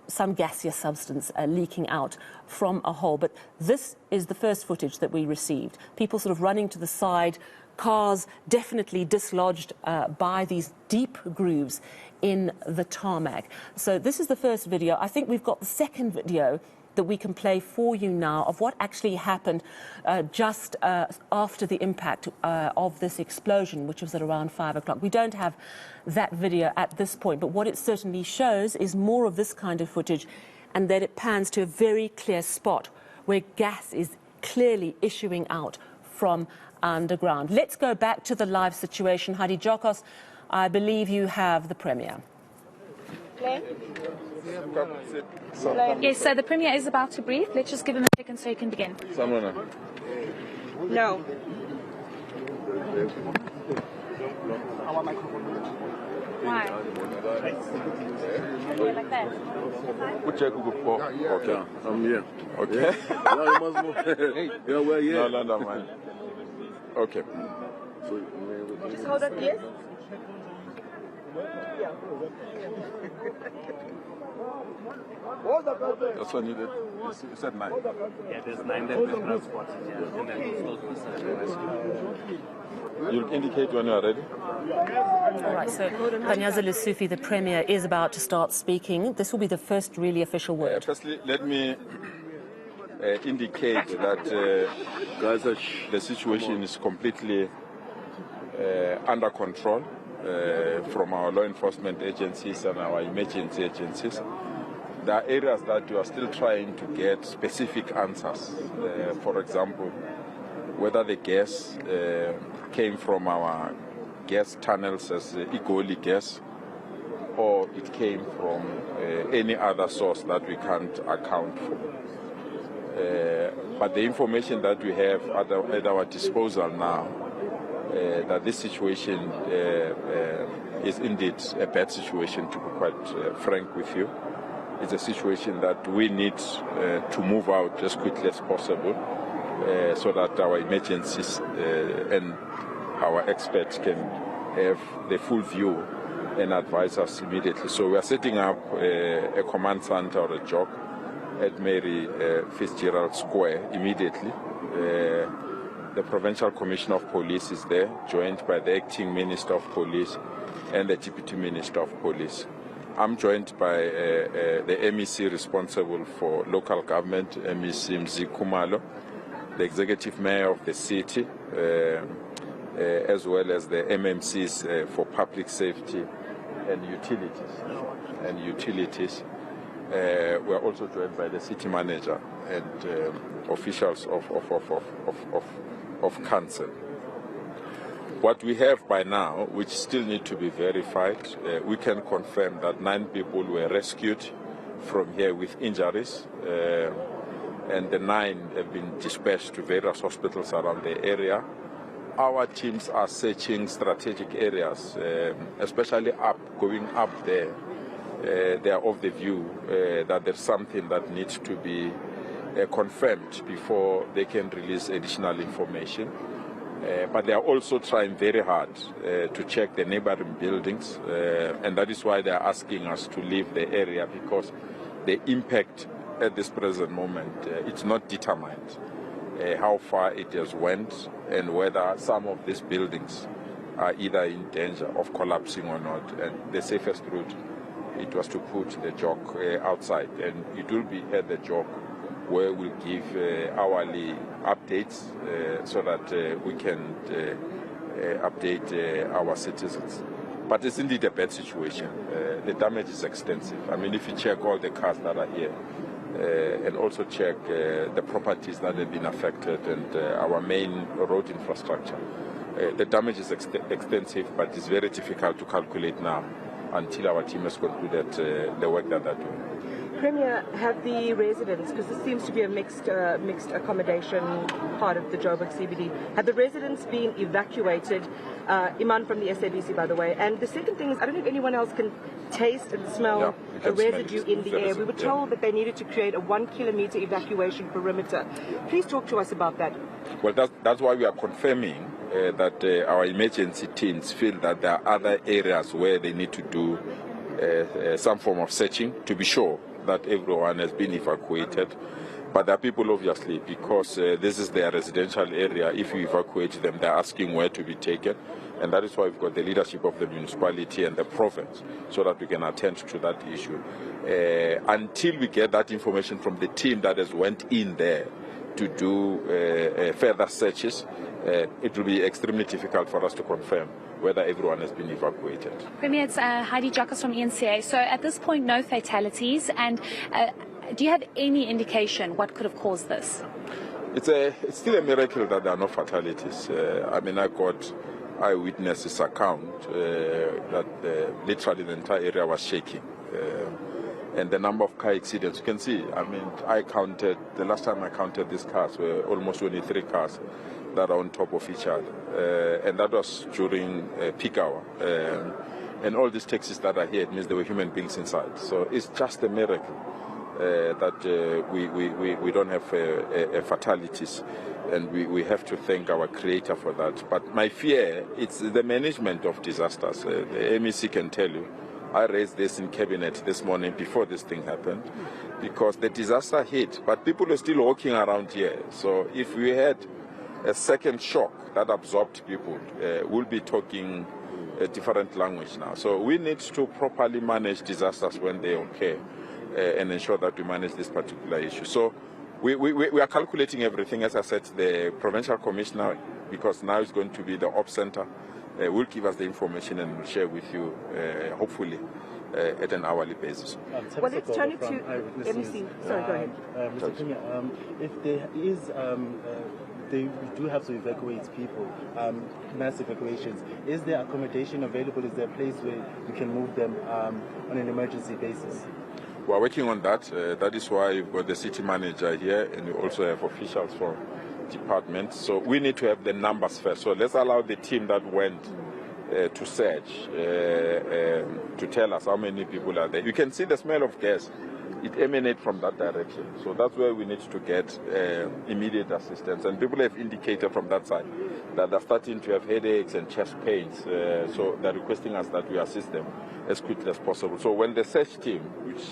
some gaseous substance leaking out from a hole. But this is the first footage that we received. People sort of running to the side, cars definitely dislodged by these deep grooves in the tarmac. So this is the first video. I think we've got the second video that we can play for you now of what actually happened just after the impact of this explosion, which was at around 5 o'clock. We don't have that video at this point, but what it certainly shows is more of this kind of footage, and that it pans to a very clear spot where gas is clearly issuing out from underground. Let's go back to the live situation. Heidi Giokos, I believe you have the Premier. Yes, so the Premier is about to brief. Let's just give him a second so he can begin. No. Why? Yeah, like that. Okay, I'm here. Okay. No, you must move. Yeah, we're here. No, man. Okay. So, Just hold up, yes? that's what needed. You said 9. Yeah, there's 9 that been transported here, and then we'll close this. You'll indicate when you are ready. All right, so Panyaza Lesufi, the Premier, is about to start speaking. This will be the first really official word. Firstly, let me indicate that the situation is completely under control from our law enforcement agencies and our emergency agencies. There are areas that we are still trying to get specific answers. For example, whether the gas came from our gas tunnels as Igoli gas, or it came from any other source that we can't account for. But the information that we have at our disposal now, that this situation is indeed a bad situation, to be quite frank with you. It's a situation that we need to move out as quickly as possible so that our emergencies and our experts can have the full view and advise us immediately. So we are setting up a command center or a JHB at Mary Fitzgerald Square immediately. The Provincial Commissioner of Police is there, joined by the Acting Minister of Police and the Deputy Minister of Police. I'm joined by the MEC responsible for local government, MEC Mzikumalo, the Executive Mayor of the city, as well as the MMCs for public safety and utilities. We are also joined by the city manager and officials of council. What we have by now, which still need to be verified, we can confirm that 9 people were rescued from here with injuries, and the 9 have been dispatched to various hospitals around the area. Our teams are searching strategic areas, especially going up there. They are of the view that there's something that needs to be confirmed before they can release additional information. But they are also trying very hard to check the neighboring buildings, and that is why they are asking us to leave the area, because the impact at this present moment, it's not determined how far it has went and whether some of these buildings are either in danger of collapsing or not. And the safest route, it was to put the JHB outside, and it will be at the JHB where we'll give hourly updates so that we can update our citizens. But it's indeed a bad situation. The damage is extensive. I mean, if you check all the cars that are here and also check the properties that have been affected and our main road infrastructure, the damage is extensive, but it's very difficult to calculate now until our team has concluded the work that they're doing. Premier, have the residents, because this seems to be a mixed accommodation part of the Joburg CBD, have the residents been evacuated? Iman from the SABC, by the way. And the second thing is, I don't know if anyone else can taste and smell a residue in the air. We were told that they needed to create a 1 kilometer evacuation perimeter. Please talk to us about that. Well, that's why we are confirming that our emergency teams feel that there are other areas where they need to do some form of searching to be sure that everyone has been evacuated. But there are people, obviously, because this is their residential area, if you evacuate them, they're asking where to be taken. And that is why we've got the leadership of the municipality and the province so that we can attend to that issue. Until we get that information from the team that has went in there to do further searches, it will be extremely difficult for us to confirm whether everyone has been evacuated. Premier, it's Heidi Giokos from eNCA. So at this point, no fatalities. And do you have any indication what could have caused this? It's still a miracle that there are no fatalities. I mean, I got eyewitnesses account that literally the entire area was shaking. And the number of car accidents, you can see, I mean, the last time I counted these cars were almost 23 cars that are on top of each other. And that was during peak hour. And all these taxis that are here, it means there were human beings inside. So it's just a miracle that we don't have fatalities. And we have to thank our Creator for that. But my fear, it's the management of disasters. The MEC can tell you. I raised this in cabinet this morning before this thing happened, because the disaster hit, but people are still walking around here. So if we had a second shock that absorbed people, we'll be talking a different language now. So we need to properly manage disasters when they occur and ensure that we manage this particular issue. So we are calculating everything. As I said, the provincial commissioner, because now it's going to be the op center, will give us the information and will share with you, hopefully, at an hourly basis. Well, let's turn it to MEC. Sorry, go ahead. Mr. Premier, if there is, they do have to evacuate people, mass evacuations, is there accommodation available? Is there a place where you can move them on an emergency basis? We are working on that. That is why we've got the city manager here, and we also have officials from department. So we need to have the numbers first. So let's allow the team that went to search to tell us how many people are there. You can see the smell of gas. It emanates from that direction. So that's where we need to get immediate assistance. And people have indicated from that side that they're starting to have headaches and chest pains. So they're requesting us that we assist them as quickly as possible. So when the search team, which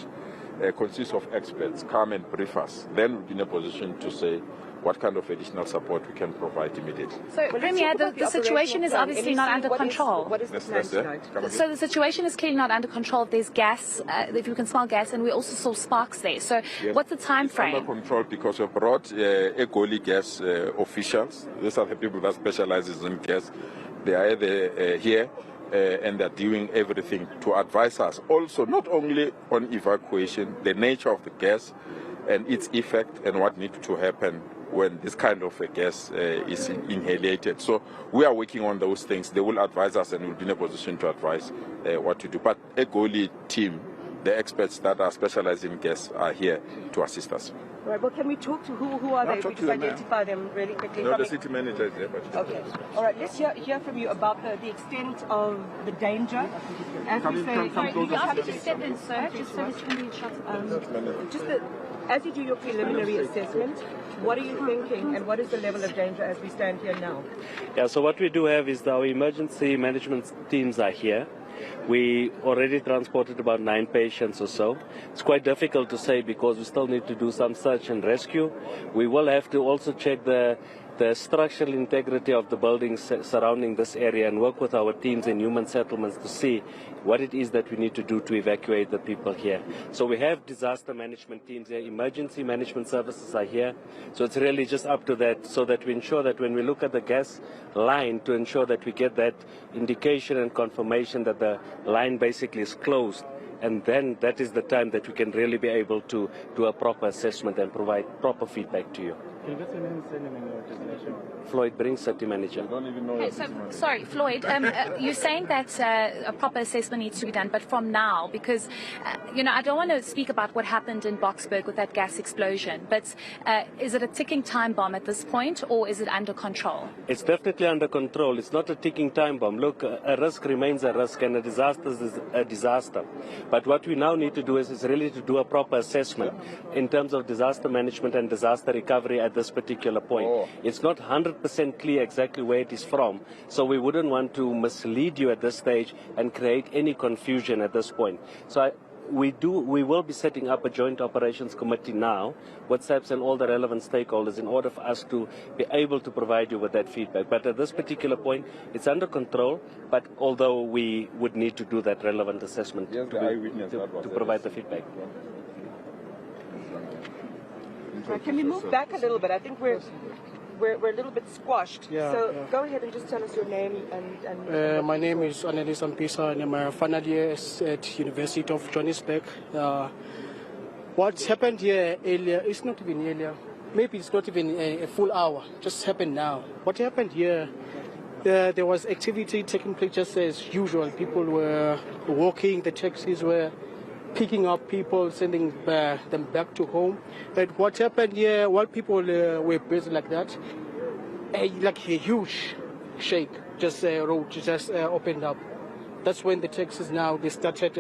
consists of experts, come and brief us, then we'll be in a position to say what kind of additional support we can provide immediately. So, Premier, the situation is obviously not under control. What is the plan tonight? So the situation is clearly not under control. There's gas, if you can smell gas, and we also saw sparks there. So yes, what's the time frame? Under control because we brought Egoli gas officials. These are the people that specializes in gas. They are here. And they're doing everything to advise us. Also, not only on evacuation, the nature of the gas and its effect and what needs to happen when this kind of a gas is inhalated. So we are working on those things. They will advise us and we'll be in a position to advise what to do. But a Egoli team, the experts that are specialized in gas, are here to assist us. Right, well, can we talk to who are they? We just identify them really quickly. No, the city manager is there. But okay. All right, let's hear from you about the extent of the danger. As we say, you asked me to step in, sir, just so that you can be shot. As you do your preliminary assessment, what are you thinking and what is the level of danger as we stand here now? Yeah, so what we do have is our emergency management teams are here. We already transported about 9 patients or so. It's quite difficult to say because we still need to do some search and rescue. We will have to also check the structural integrity of the buildings surrounding this area and work with our teams in human settlements to see what it is that we need to do to evacuate the people here. So we have disaster management teams here, emergency management services are here. So it's really just up to that so that we ensure that when we look at the gas line, to ensure that we get that indication and confirmation that the line basically is closed. And then that is the time that we can really be able to do a proper assessment and provide proper feedback to you. Can you get your name and your designation? Floyd Brink, city manager. Sorry, Floyd, you're saying that a proper assessment needs to be done, but from now, because, I don't want to speak about what happened in Boksburg with that gas explosion, but is it a ticking time bomb at this point, or is it under control? It's definitely under control. It's not a ticking time bomb. Look, a risk remains a risk, and a disaster is a disaster. But what we now need to do is really to do a proper assessment in terms of disaster management and disaster recovery at this particular point. It's not 100% clear exactly where it is from, so we wouldn't want to mislead you at this stage and create any confusion at this point. So we will be setting up a joint operations committee now with SAPS and all the relevant stakeholders in order for us to be able to provide you with that feedback. But at this particular point, it's under control, but although we would need to do that relevant assessment to provide the feedback. Can we move back a little bit? I think we're a little bit squashed. Go ahead and just tell us your name and my name is Annelies Ampisa, and I'm a final year at University of Johannesburg. What's happened here earlier, it's not even earlier, maybe it's not even a full hour, just happened now. What happened here, there was activity taking place just as usual. People were walking, the taxis were picking up people, sending them back to home. But what happened here, while people were busy like that, like a huge shake, just road just opened up. That's when the taxis now, they started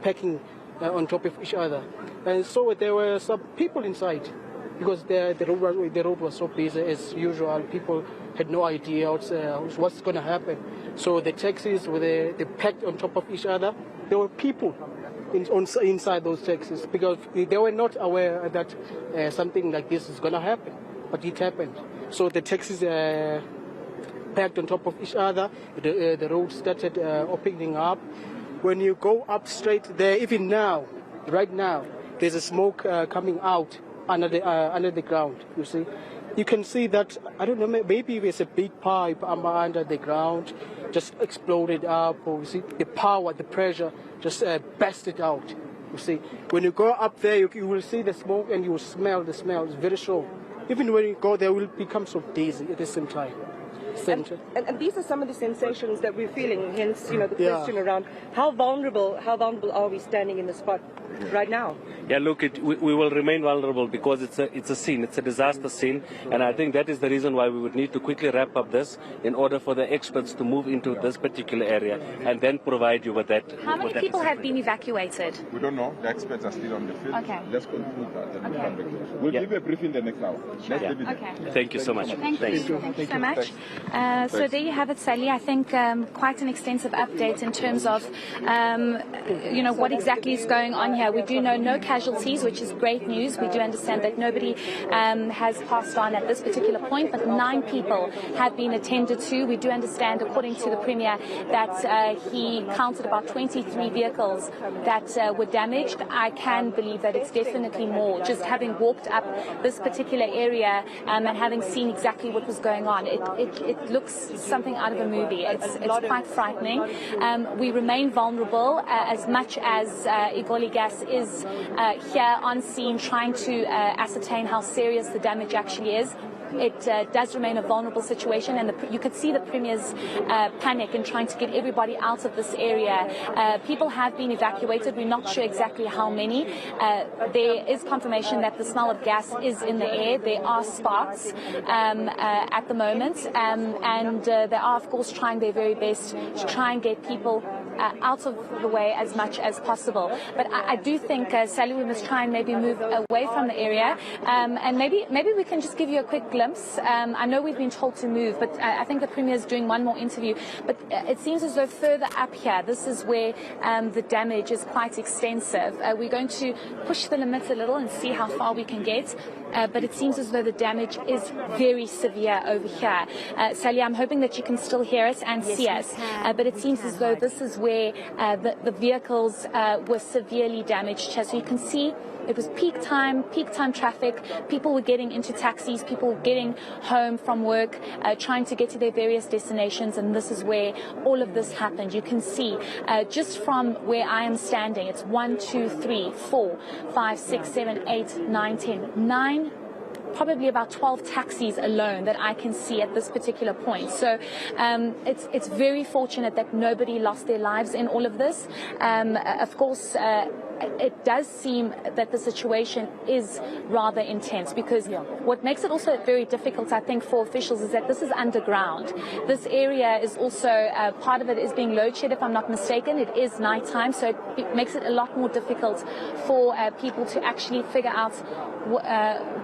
packing on top of each other. And so there were some people inside, because the road was so busy as usual. People had no idea what's going to happen. So the taxis, they packed on top of each other. There were people inside those taxis, because they were not aware that something like this is going to happen, but it happened. So the taxis packed on top of each other, the road started opening up. When you go up straight there, even now, right now, there's a smoke coming out under the ground, you see. You can see that, I don't know, maybe there's a big pipe under the ground, just exploded up, or you see the power, the pressure just busted out, you see. When you go up there, you will see the smoke and you will smell the smell. It's very strong. Even when you go there, you will become so dizzy at the same time. And these are some of the sensations that we're feeling, hence, the question around how vulnerable are we standing in the spot right now? Yeah, look, we will remain vulnerable because it's a scene, it's a disaster scene, and I think that is the reason why we would need to quickly wrap up this in order for the experts to move into this particular area and then provide you with that. How many people have been evacuated? We don't know. The experts are still on the field. Okay. Let's conclude that and we'll come back. We'll give you a briefing the next hour. Sure. Okay. Thank you so much. Thank you so much. So there you have it, Sally. I think quite an extensive update in terms of, what exactly is going on here. We do know no casualties, which is great news. We do understand that nobody has passed on at this particular point, but 9 people have been attended to. We do understand, according to the Premier, that he counted about 23 vehicles that were damaged. I can believe that it's definitely more. Just having walked up this particular area and having seen exactly what was going on, it looks something out of a movie. It's quite frightening. We remain vulnerable as much as Egoli Gas is here on scene trying to ascertain how serious the damage actually is. It does remain a vulnerable situation, and you could see the Premier's panic in trying to get everybody out of this area. People have been evacuated. We're not sure exactly how many. There is confirmation that the smell of gas is in the air. There are sparks at the moment, and they are, of course, trying their very best to try and get people out of the way as much as possible. But I do think, Sally, we must try and maybe move away from the area, and maybe we can just give you a quick glimpse. I know we've been told to move, but I think the Premier is doing one more interview. But it seems as though further up here, this is where the damage is quite extensive. We're going to push the limits a little and see how far we can get. But it seems as though the damage is very severe over here. Sally, I'm hoping that you can still hear us and see us. But it seems as though this is where the vehicles were severely damaged. So you can see it was peak time traffic. People were getting into taxis, people were getting home from work, trying to get to their various destinations, and this is where all of this happened. You can see just from where I am standing, it's 1, 2, 3, 4, 5, 6, 7, 8, 9, 10, 9. Probably about 12 taxis alone that I can see at this particular point. So it's very fortunate that nobody lost their lives in all of this. Of course, it does seem that the situation is rather intense, because what makes it also very difficult, I think, for officials is that this is underground. This area is also, part of it is being load shed, if I'm not mistaken. It is nighttime, so it makes it a lot more difficult for people to actually figure out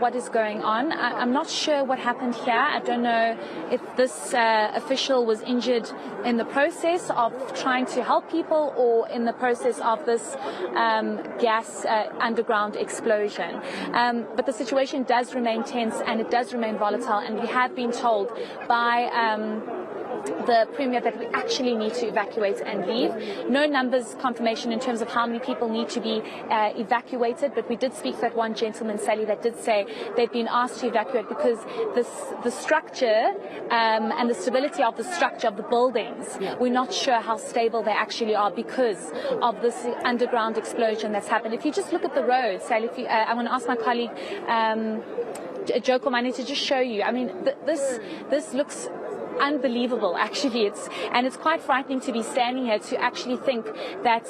what is going on. I'm not sure what happened here. I don't know if this official was injured in the process of trying to help people or in the process of this gas underground explosion. But the situation does remain tense and it does remain volatile, and we have been told by the Premier that we actually need to evacuate and leave. No numbers confirmation in terms of how many people need to be evacuated, but we did speak to that one gentleman, Sally, that did say they've been asked to evacuate because the structure and the stability of the structure of the buildings, we're not sure how stable they actually are because of this underground explosion that's happened. If you just look at the road, Sally, I want to ask my colleague Joko Mane to just show you. I mean, this looks unbelievable, actually. It's quite frightening to be standing here to actually think that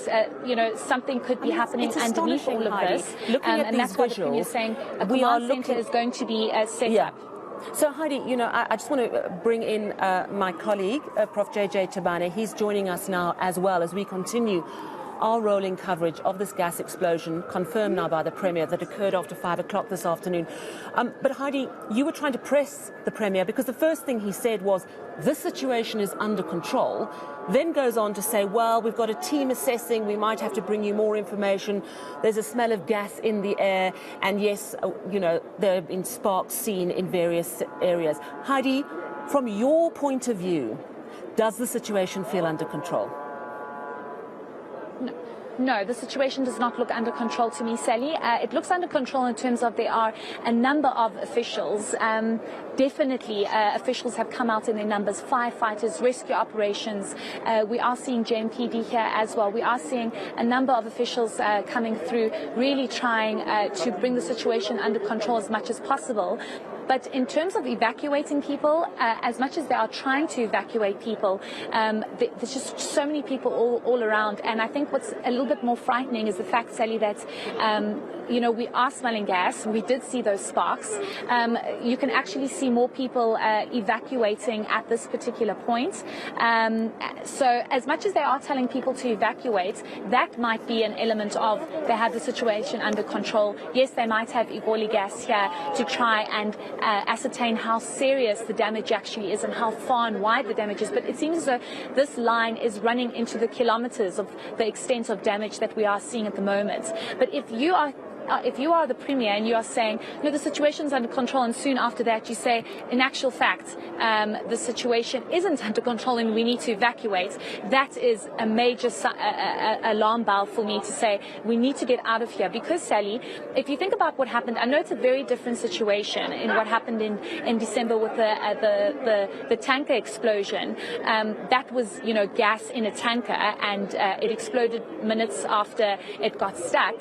something could be happening underneath all of this. Looking at and these that's what the visuals, Premier is saying. A command center is going to be set up. So Heidi, I just want to bring in my colleague, Prof. JJ Tabane. He's joining us now as well as we continue our rolling coverage of this gas explosion, confirmed now by the Premier, that occurred after 5 o'clock this afternoon. But Heidi, you were trying to press the Premier because the first thing he said was, this situation is under control, then goes on to say, well, we've got a team assessing, we might have to bring you more information, there's a smell of gas in the air, and yes, there have been sparks seen in various areas. Heidi, from your point of view, does the situation feel under control? No, the situation does not look under control to me, Sally. It looks under control in terms of there are a number of officials. Definitely, officials have come out in their numbers, firefighters, rescue operations. We are seeing JMPD here as well. We are seeing a number of officials coming through, really trying to bring the situation under control as much as possible. But in terms of evacuating people, as much as they are trying to evacuate people, there's just so many people all around. And I think what's a little bit more frightening is the fact, Sally, that we are smelling gas. We did see those sparks. You can actually see more people evacuating at this particular point. So as much as they are telling people to evacuate, that might be an element of they have the situation under control. Yes, they might have Igoli gas here to try and ascertain how serious the damage actually is and how far and wide the damage is. But it seems as though this line is running into the kilometers of the extent of damage that we are seeing at the moment. But if you are the Premier and you are saying, no, the situation's under control, and soon after that you say, in actual fact, the situation isn't under control and we need to evacuate, that is a major alarm bell for me to say we need to get out of here. Because, Sally, if you think about what happened, I know it's a very different situation in what happened in December with the tanker explosion. That was, gas in a tanker, and it exploded minutes after it got stuck.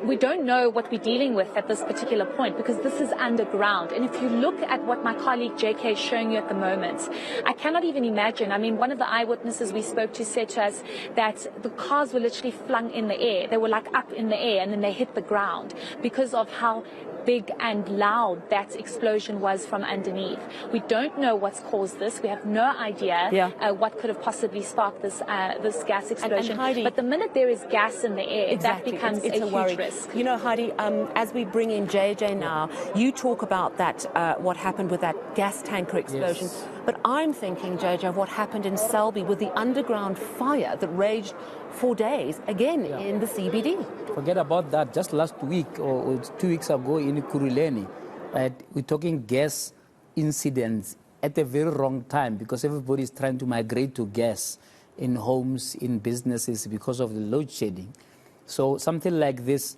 We don't know what we're dealing with at this particular point because this is underground. And if you look at what my colleague JK is showing you at the moment, I cannot even imagine. I mean, one of the eyewitnesses we spoke to said to us that the cars were literally flung in the air. They were like up in the air and then they hit the ground because of how big and loud that explosion was from underneath. We don't know what's caused this. We have no idea what could have possibly sparked this gas explosion. And Heidi, but the minute there is gas in the air, that becomes it's a worry. huge risk. Heidi, as we bring in JJ now, you talk about that, what happened with that gas tanker explosion. Yes. But I'm thinking, JJ, of what happened in Selby with the underground fire that raged for days, again, in the CBD. Forget about that. Just last week or 2 weeks ago in Kuruleni, right, we're talking gas incidents at the very wrong time because everybody is trying to migrate to gas in homes, in businesses because of the load shedding. So something like this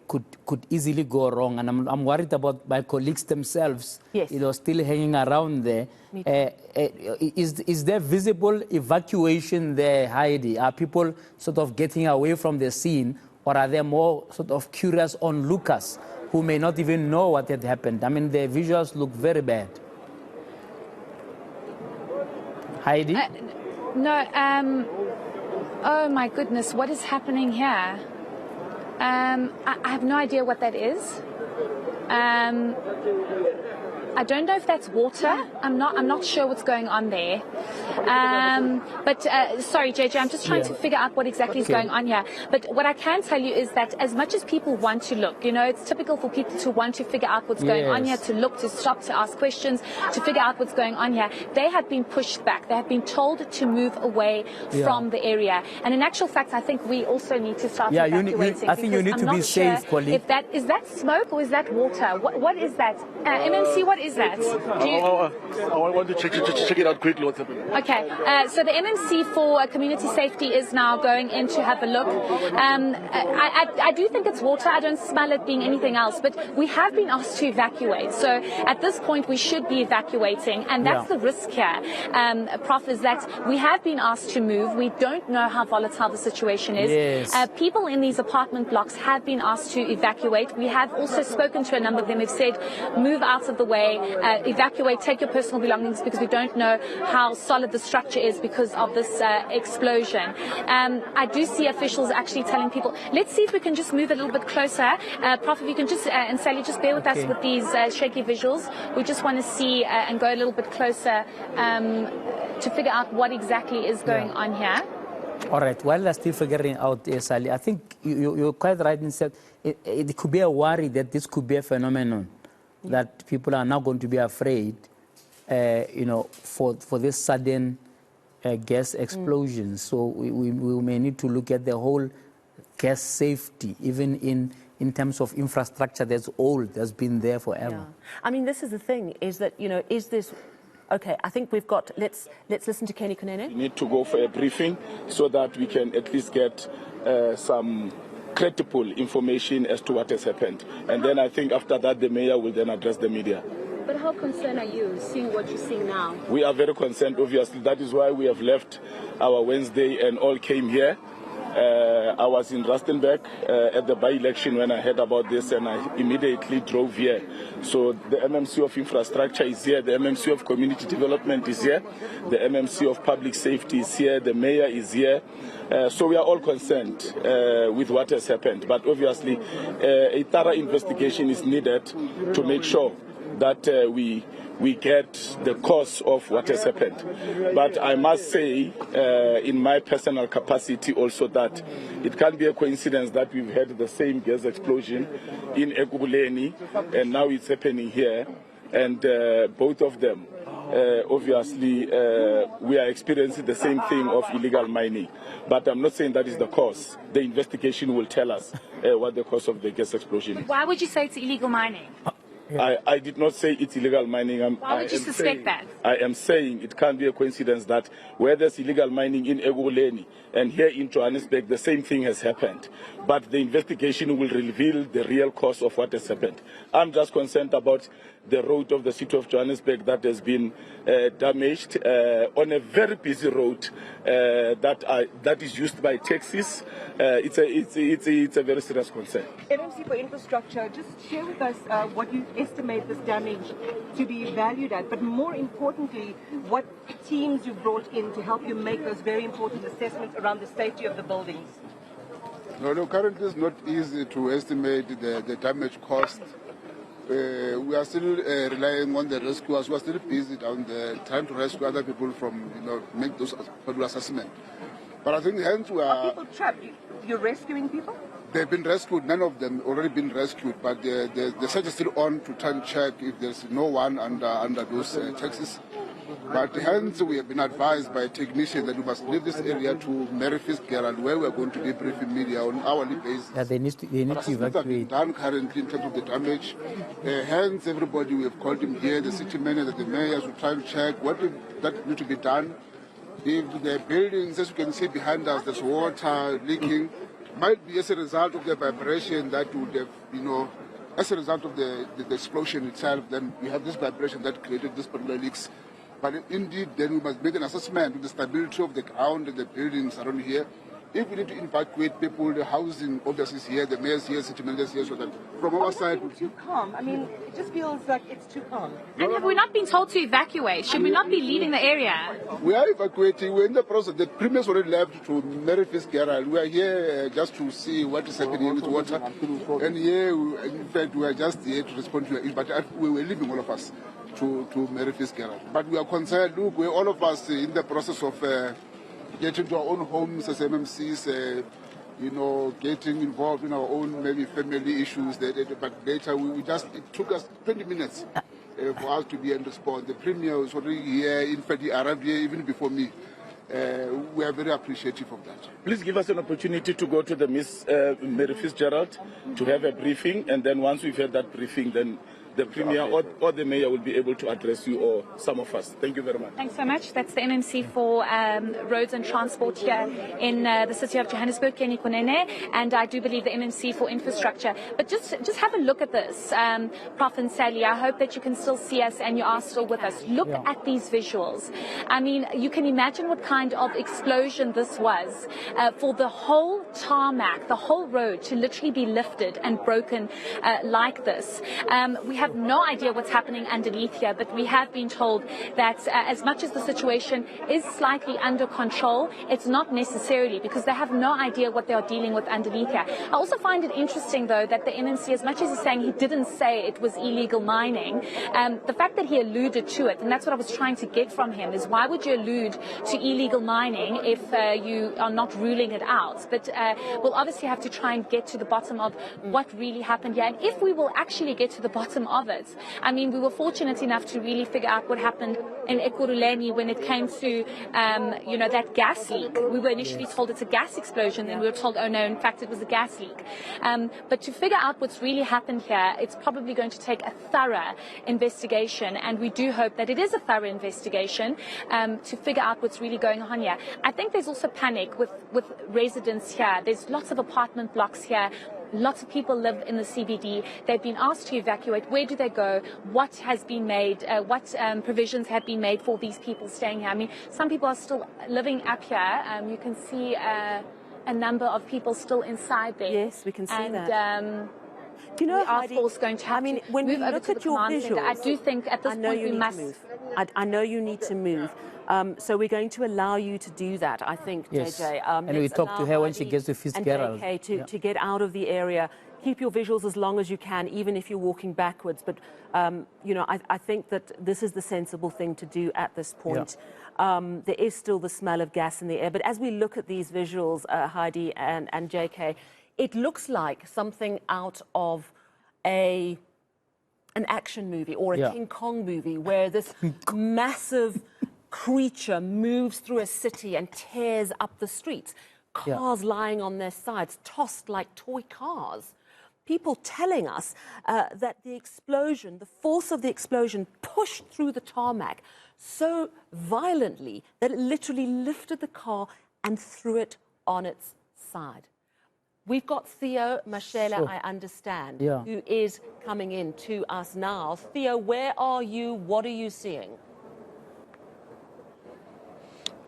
could easily go wrong, and I'm worried about my colleagues themselves. Yes. Still hanging around there. Is there visible evacuation there, Heidi? Are people sort of getting away from the scene, or are there more sort of curious onlookers who may not even know what had happened? I mean, the visuals look very bad. Heidi? No. Oh my goodness, what is happening here? I have no idea what that is. I don't know if that's water. I'm not sure what's going on there. Sorry, JJ, I'm just trying to figure out what exactly is going on here. But what I can tell you is that as much as people want to look, it's typical for people to want to figure out what's going on here, to look, to stop, to ask questions, to figure out what's going on here. They have been pushed back. They have been told to move away from the area. And in actual fact, I think we also need to start evacuating. I think you need to be safe, colleague. Is that smoke or is that water? What is that? MMC, what is that? I want to check it out quickly. What's happening? Okay, so the MMC for community safety is now going in to have a look. I do think it's water. I don't smell it being anything else, but we have been asked to evacuate. So at this point, we should be evacuating, and that's the risk here, Prof, is that we have been asked to move. We don't know how volatile the situation is. People in these apartment blocks have been asked to evacuate. We have also spoken to a number of them who've said, move out of the way, evacuate, take your personal belongings, because we don't know how solid the structure is because of this explosion. I do see officials actually telling people, let's see if we can just move a little bit closer. Prof, if you can just, and Sally, just bear with us with these shaky visuals. We just want to see and go a little bit closer to figure out what exactly is going on here. All right, while they're still figuring out, Sally, I think you're quite right in saying it could be a worry that this could be a phenomenon, that people are now going to be afraid, for this sudden gas explosion. So we may need to look at the whole gas safety, even in terms of infrastructure that's old, that's been there forever. Yeah. I mean, this is the thing, is that, is this... Okay, I think we've got... Let's listen to Kenny Kunene. We need to go for a briefing so that we can at least get some credible information as to what has happened. And then I think after that, the mayor will then address the media. But how concerned are you seeing what you're seeing now? We are very concerned, obviously. That is why we have left our Wednesday and all came here. I was in Rustenburg at the by-election when I heard about this, and I immediately drove here. So the MMC of Infrastructure is here, the MMC of Community Development is here, the MMC of Public Safety is here, the mayor is here. So we are all concerned with what has happened. But obviously, a thorough investigation is needed to make sure that we get the cause of what has happened. But I must say, in my personal capacity also, that it can't be a coincidence that we've had the same gas explosion in Ekurhuleni, and now it's happening here. And both of them, obviously, we are experiencing the same thing of illegal mining. But I'm not saying that is the cause. The investigation will tell us what the cause of the gas explosion is. Why would you say it's illegal mining? I did not say it's illegal mining. Why would you suspect that? I am saying it can't be a coincidence that where there's illegal mining in Ekurhuleni and here in Johannesburg, the same thing has happened. But the investigation will reveal the real cause of what has happened. I'm just concerned about the road of the city of Johannesburg that has been damaged on a very busy road that is used by taxis. It's a very serious concern. MMC for Infrastructure, just share with us what you estimate this damage to be valued at, but more importantly, what teams you brought in to help you make those very important assessments around the safety of the buildings. No, currently it's not easy to estimate the damage cost. We are still relying on the rescuers. We are still busy down there trying to rescue other people from, make those assessments. But I think hence we are... Are people trapped? You're rescuing people? They've been rescued. None of them already been rescued. But the search is still on to try and check if there's no one under those taxis. But hence we have been advised by technicians that we must leave this area to Merifis Gerald, where we are going to be briefing media on hourly basis. Yeah, they need to evacuate. Have been done currently in terms of the damage. Hence everybody, we have called him here, the city manager, the mayors, will try to check what that need to be done. If the buildings, as you can see behind us, there's water leaking, might be as a result of the vibration that would have, as a result of the explosion itself, then we have this vibration that created this particular leaks. But indeed, then we must make an assessment of the stability of the ground and the buildings around here. if we need to evacuate people, the housing obviously is here, the mayor's here, city manager's here, so that from our side... Too calm. I mean, it just feels like it's too calm. And have we not been told to evacuate? Should we not be leaving the area? We are evacuating. We're in the process. The premier's already left to Mary Fitzgerald. We are here just to see what is happening with water. And here, in fact, we are just here to respond to it. But we were leaving, all of us, to Mary Fitzgerald. But we are concerned. Look, we're all of us in the process of getting to our own homes as MMCs, getting involved in our own maybe family issues. But later, it took us 20 minutes for us to be in response. The Premier was already here. In fact, he arrived here even before me. We are very appreciative of that. Please give us an opportunity to go to the Miss Mary Fitzgerald to have a briefing, and then once we've had that briefing, then the Premier or the Mayor will be able to address you or some of us. Thank you very much. Thanks so much. That's the MMC for Roads and Transport here in the city of Johannesburg, Kenny Kunene, and I do believe the MMC for Infrastructure. But just have a look at this, Prof and Sally. I hope that you can still see us and you are still with us. Look at these visuals. I mean, you can imagine what kind of explosion this was for the whole tarmac, the whole road to literally be lifted and broken like this. We have no idea what's happening underneath here, but we have been told that as much as the situation is slightly under control, it's not necessarily, because they have no idea what they are dealing with underneath here. I also find it interesting, though, that the NMC, as much as he's saying he didn't say it was illegal mining, the fact that he alluded to it, and that's what I was trying to get from him, is why would you allude to illegal mining if you are not ruling it out? But we'll obviously have to try and get to the bottom of what really happened here, and if we will actually get to the bottom of it. I mean, we were fortunate enough to really figure out what happened in Ekurhuleni when it came to, that gas leak. We were initially told it's a gas explosion, then we were told, oh no, in fact, it was a gas leak. But to figure out what's really happened here, it's probably going to take a thorough investigation, and we do hope that it is a thorough investigation to figure out what's really going on here. I think there's also panic with residents here. There's lots of apartment blocks here. Lots of people live in the CBD. They've been asked to evacuate. Where do they go? What has been made? What provisions have been made for these people staying here? I mean, some people are still living up here. You can see a number of people still inside there. Yes, we can see that. You know, Heidi, going to have when to we look at your visuals, I do think at this point we must move. I know you need to move. So we're going to allow you to do that, I think, yes. JJ. And we talk to her when she gets to Fitzgerald. And JK to get out of the area. Keep your visuals as long as you can, even if you're walking backwards. But, I think that this is the sensible thing to do at this point. Yeah. There is still the smell of gas in the air. But as we look at these visuals, Heidi and JK, it looks like something out of an action movie or a King Kong movie where this massive creature moves through a city and tears up the streets. Cars lying on their sides, tossed like toy cars. People telling us that the explosion, the force of the explosion pushed through the tarmac so violently that it literally lifted the car and threw it on its side. We've got Theo Mashela, I understand, who is coming in to us now. Theo, where are you? What are you seeing?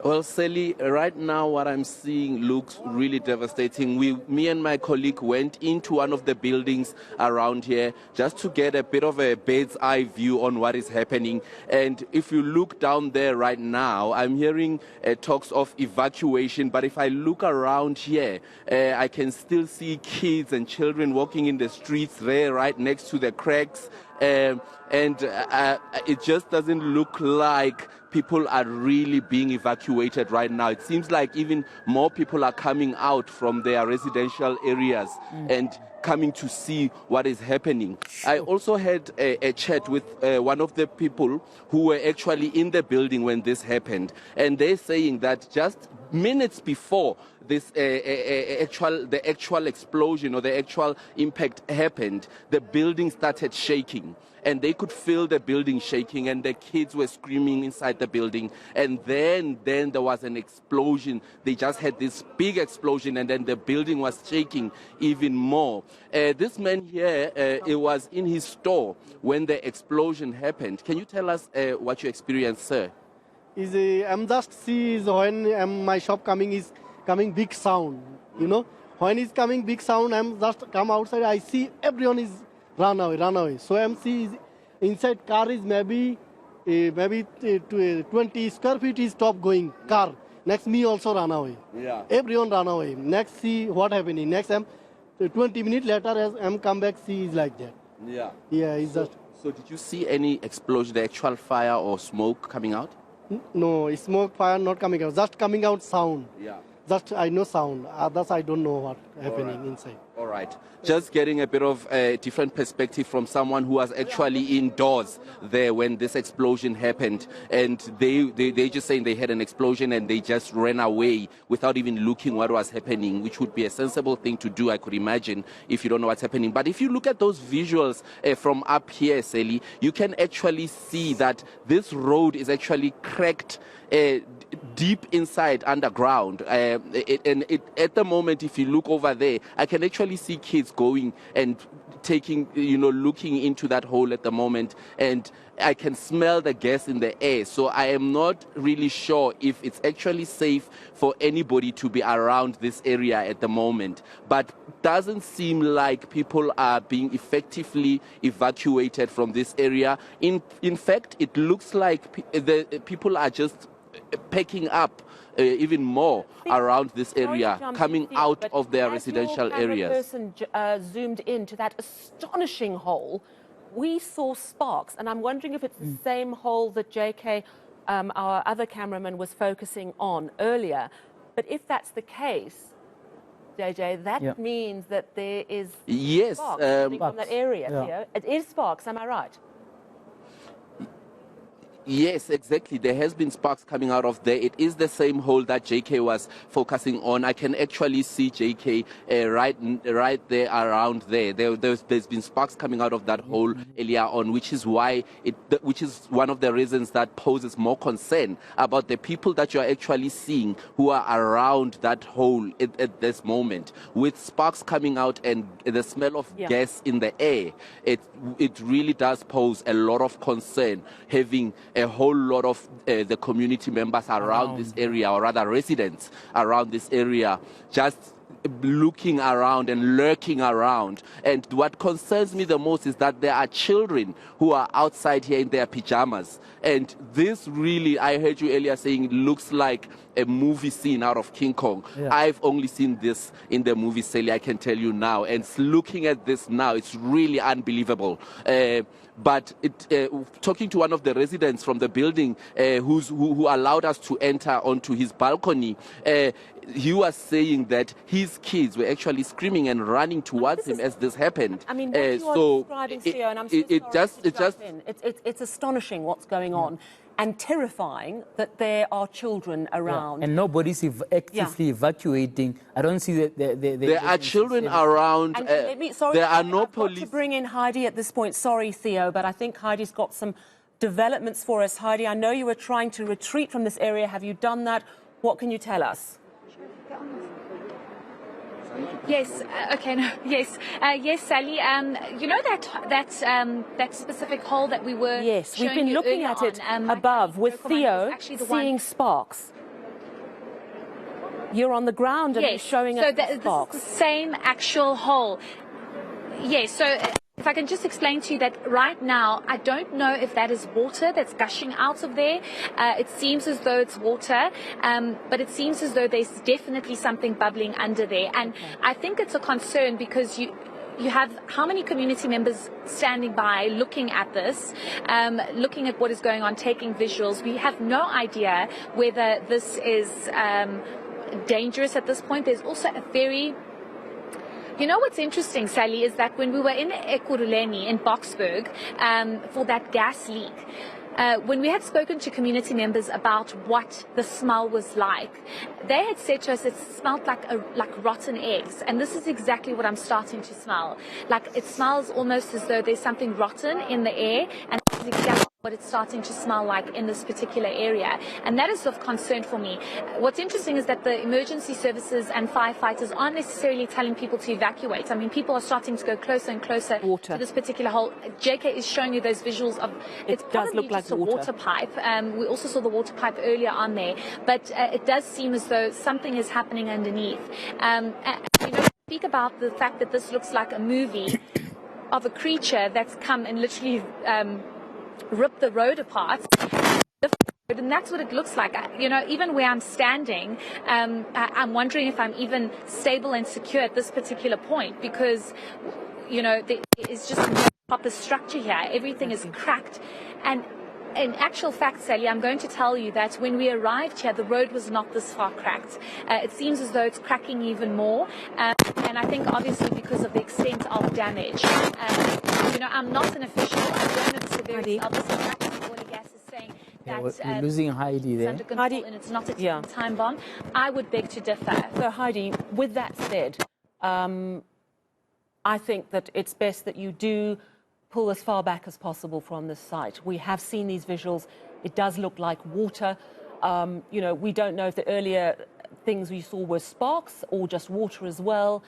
Well, Sally, right now what I'm seeing looks really devastating. Me and my colleague went into one of the buildings around here just to get a bit of a bird's eye view on what is happening. And if you look down there right now, I'm hearing talks of evacuation. But if I look around here, I can still see kids and children walking in the streets there right next to the cracks. And it just doesn't look like people are really being evacuated right now. It seems like even more people are coming out from their residential areas and coming to see what is happening. I also had a chat with one of the people who were actually in the building when this happened, and they're saying that just minutes before this the actual explosion or the actual impact happened, the building started shaking. And they could feel the building shaking, and the kids were screaming inside the building. And then there was an explosion. They just had this big explosion, and then the building was shaking even more. This man here, it was in his store when the explosion happened. Can you tell us what you experienced, sir? I'm just see when my shop coming is coming big sound, you know. When it's coming big sound, I'm just come outside, I see everyone is run away. So MC is inside car is maybe 20 square feet is stop going car. Next me also run away. Yeah. Everyone run away. Next see what happening. Next 20 minutes later as I'm come back, see is like that. Yeah. Yeah, it's just. So did you see any explosion, the actual fire or smoke coming out? No, smoke, fire not coming out. Just coming out sound. Yeah. Just I know sound. Others I don't know what happening inside. All right. Just getting a bit of a different perspective from someone who was actually indoors there when this explosion happened. And they just saying they had an explosion and they just ran away without even looking what was happening, which would be a sensible thing to do, I could imagine, if you don't know what's happening. But if you look at those visuals from up here, Sally, you can actually see that this road is actually cracked deep inside underground. At the moment, if you look over there, I can actually see kids going and taking, looking into that hole at the moment, and I can smell the gas in the air. So I am not really sure if it's actually safe for anybody to be around this area at the moment. But doesn't seem like people are being effectively evacuated from this area. In fact, it looks like the people are just packing up even more around this area, coming out of their residential areas. Person zoomed into that astonishing hole. We saw sparks, and I'm wondering if it's the same hole that JK, our other cameraman, was focusing on earlier. But if that's the case, JJ, that means that there is sparks coming from that area. Theo. It is sparks, am I right? Yes, exactly. There has been sparks coming out of there. It is the same hole that JK was focusing on. I can actually see JK right there around there. There's been sparks coming out of that hole earlier on, which is why which is one of the reasons that poses more concern about the people that you are actually seeing who are around that hole at this moment. With sparks coming out and the smell of gas in the air, it really does pose a lot of concern, having a whole lot of the community members around this area, or rather residents around this area, just looking around and lurking around. And what concerns me the most is that there are children who are outside here in their pajamas. And this really, I heard you earlier saying, looks like a movie scene out of King Kong. Yeah. I've only seen this in the movie, Sally, I can tell you now. And looking at this now, it's really unbelievable. But talking to one of the residents from the building who allowed us to enter onto his balcony, he was saying that his kids were actually screaming and running towards him as this happened. I mean, what you are describing, Theo, and I'm so sorry it's astonishing what's going on. And terrifying that there are children around. And nobody's actively evacuating. I don't see that there are children around. There are no police. To bring in Heidi at this point. Sorry, Theo, but I think Heidi's got some developments for us. Heidi, I know you were trying to retreat from this area. Have you done that? What can you tell us? Yes. Okay. No. Yes. Yes, Sally. You know that specific hole that we were. Yes, we've been looking at it above with Theo, seeing sparks. You're on the ground and showing us sparks. This is the same actual hole. Yes. So. If I can just explain to you that right now, I don't know if that is water that's gushing out of there. It seems as though it's water, but it seems as though there's definitely something bubbling under there. And I think it's a concern because you have how many community members standing by looking at this, looking at what is going on, taking visuals. We have no idea whether this is dangerous at this point. There's also a very... You know what's interesting, Sally, is that when we were in Ekurhuleni in Boksburg for that gas leak, when we had spoken to community members about what the smell was like, they had said to us it smelled like rotten eggs. And this is exactly what I'm starting to smell. Like it smells almost as though there's something rotten in the air, and it's exactly what it's starting to smell like in this particular area, and that is of concern for me. What's interesting is that the emergency services and firefighters aren't necessarily telling people to evacuate. I mean, people are starting to go closer and closer to this particular hole. JK is showing you those visuals of it's probably look like just a water pipe. We also saw the water pipe earlier on there, but it does seem as though something is happening underneath. Speak about the fact that this looks like a movie of a creature that's come and literally rip the road apart, and that's what it looks like. Even where I'm standing, I'm wondering if I'm even stable and secure at this particular point, because there is just no proper structure here. Everything is cracked, and in actual fact, Sally, I'm going to tell you that when we arrived here, the road was not this far cracked. It seems as though it's cracking even more, and I think obviously because of the extent of damage. I'm not an official. I don't know the severity of this attack. Oil and gas is saying that we're losing Heidi there. It's under control and it's not a time bomb. I would beg to differ. So Heidi, with that said, I think that it's best that you do pull as far back as possible from this site. We have seen these visuals. It does look like water. We don't know if the earlier things we saw were sparks or just water as well.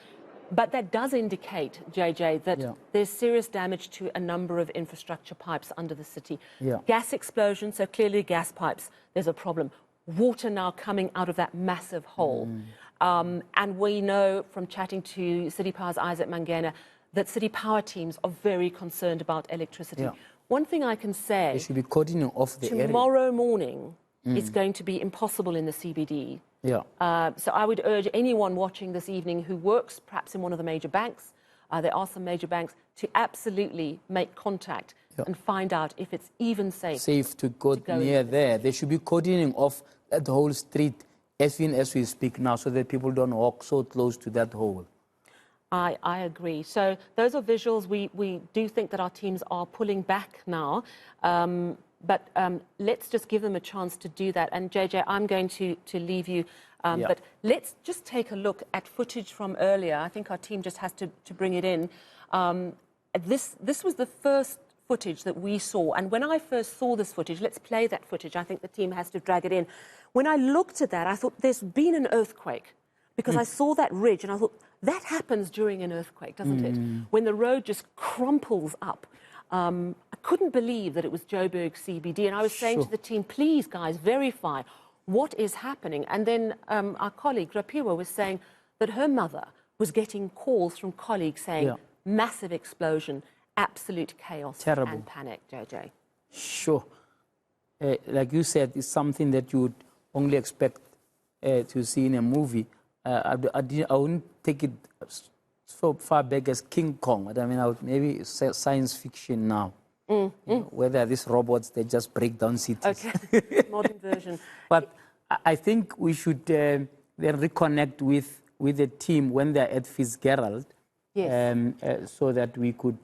But that does indicate, JJ, that there's serious damage to a number of infrastructure pipes under the city. Gas explosion, so clearly gas pipes, there's a problem. Water now coming out of that massive hole. And we know from chatting to City Power's Isaac Mangena that city power teams are very concerned about electricity. One thing I can say, they should be cutting off the tomorrow morning it's going to be impossible in the CBD. So I would urge anyone watching this evening who works perhaps in one of the major banks, there are some major banks, to absolutely make contact and find out if it's even safe to go near there. They should be cordoning off the whole street as we speak now, so that people don't walk so close to that hole. I agree. So those are visuals. We do think that our teams are pulling back now. But let's just give them a chance to do that. And JJ, I'm going to leave you. But let's just take a look at footage from earlier. I think our team just has to bring it in. This was the first footage that we saw. And when I first saw this footage, let's play that footage. I think the team has to drag it in. When I looked at that, I thought there's been an earthquake, because I saw that ridge and I thought that happens during an earthquake, doesn't it? When the road just crumples up. I couldn't believe that it was Joburg CBD, and I was saying to the team, please, guys, verify what is happening. And then our colleague, Rapiwa, was saying that her mother was getting calls from colleagues saying massive explosion, absolute chaos and panic, JJ. Sure. Like you said, it's something that you would only expect to see in a movie. I wouldn't take it so far back as King Kong, but I mean, I would maybe say science fiction now. Whether these robots, they just break down cities. Okay, modern version. But I think we should then reconnect with the team when they're at Fitzgerald, so that we could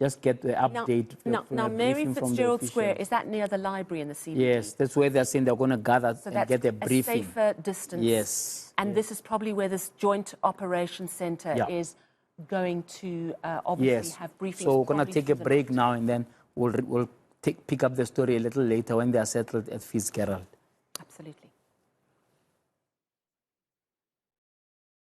just get the update. Now Mary Fitzgerald Square, is that near the library in the CBD? Yes, that's where they're saying they're going to gather and get a briefing. A safer distance. Yes. And this is probably where this joint operations center is going to obviously have briefings. So we're going to take a break now, and then we'll pick up the story a little later when they are settled at Fitzgerald. Absolutely.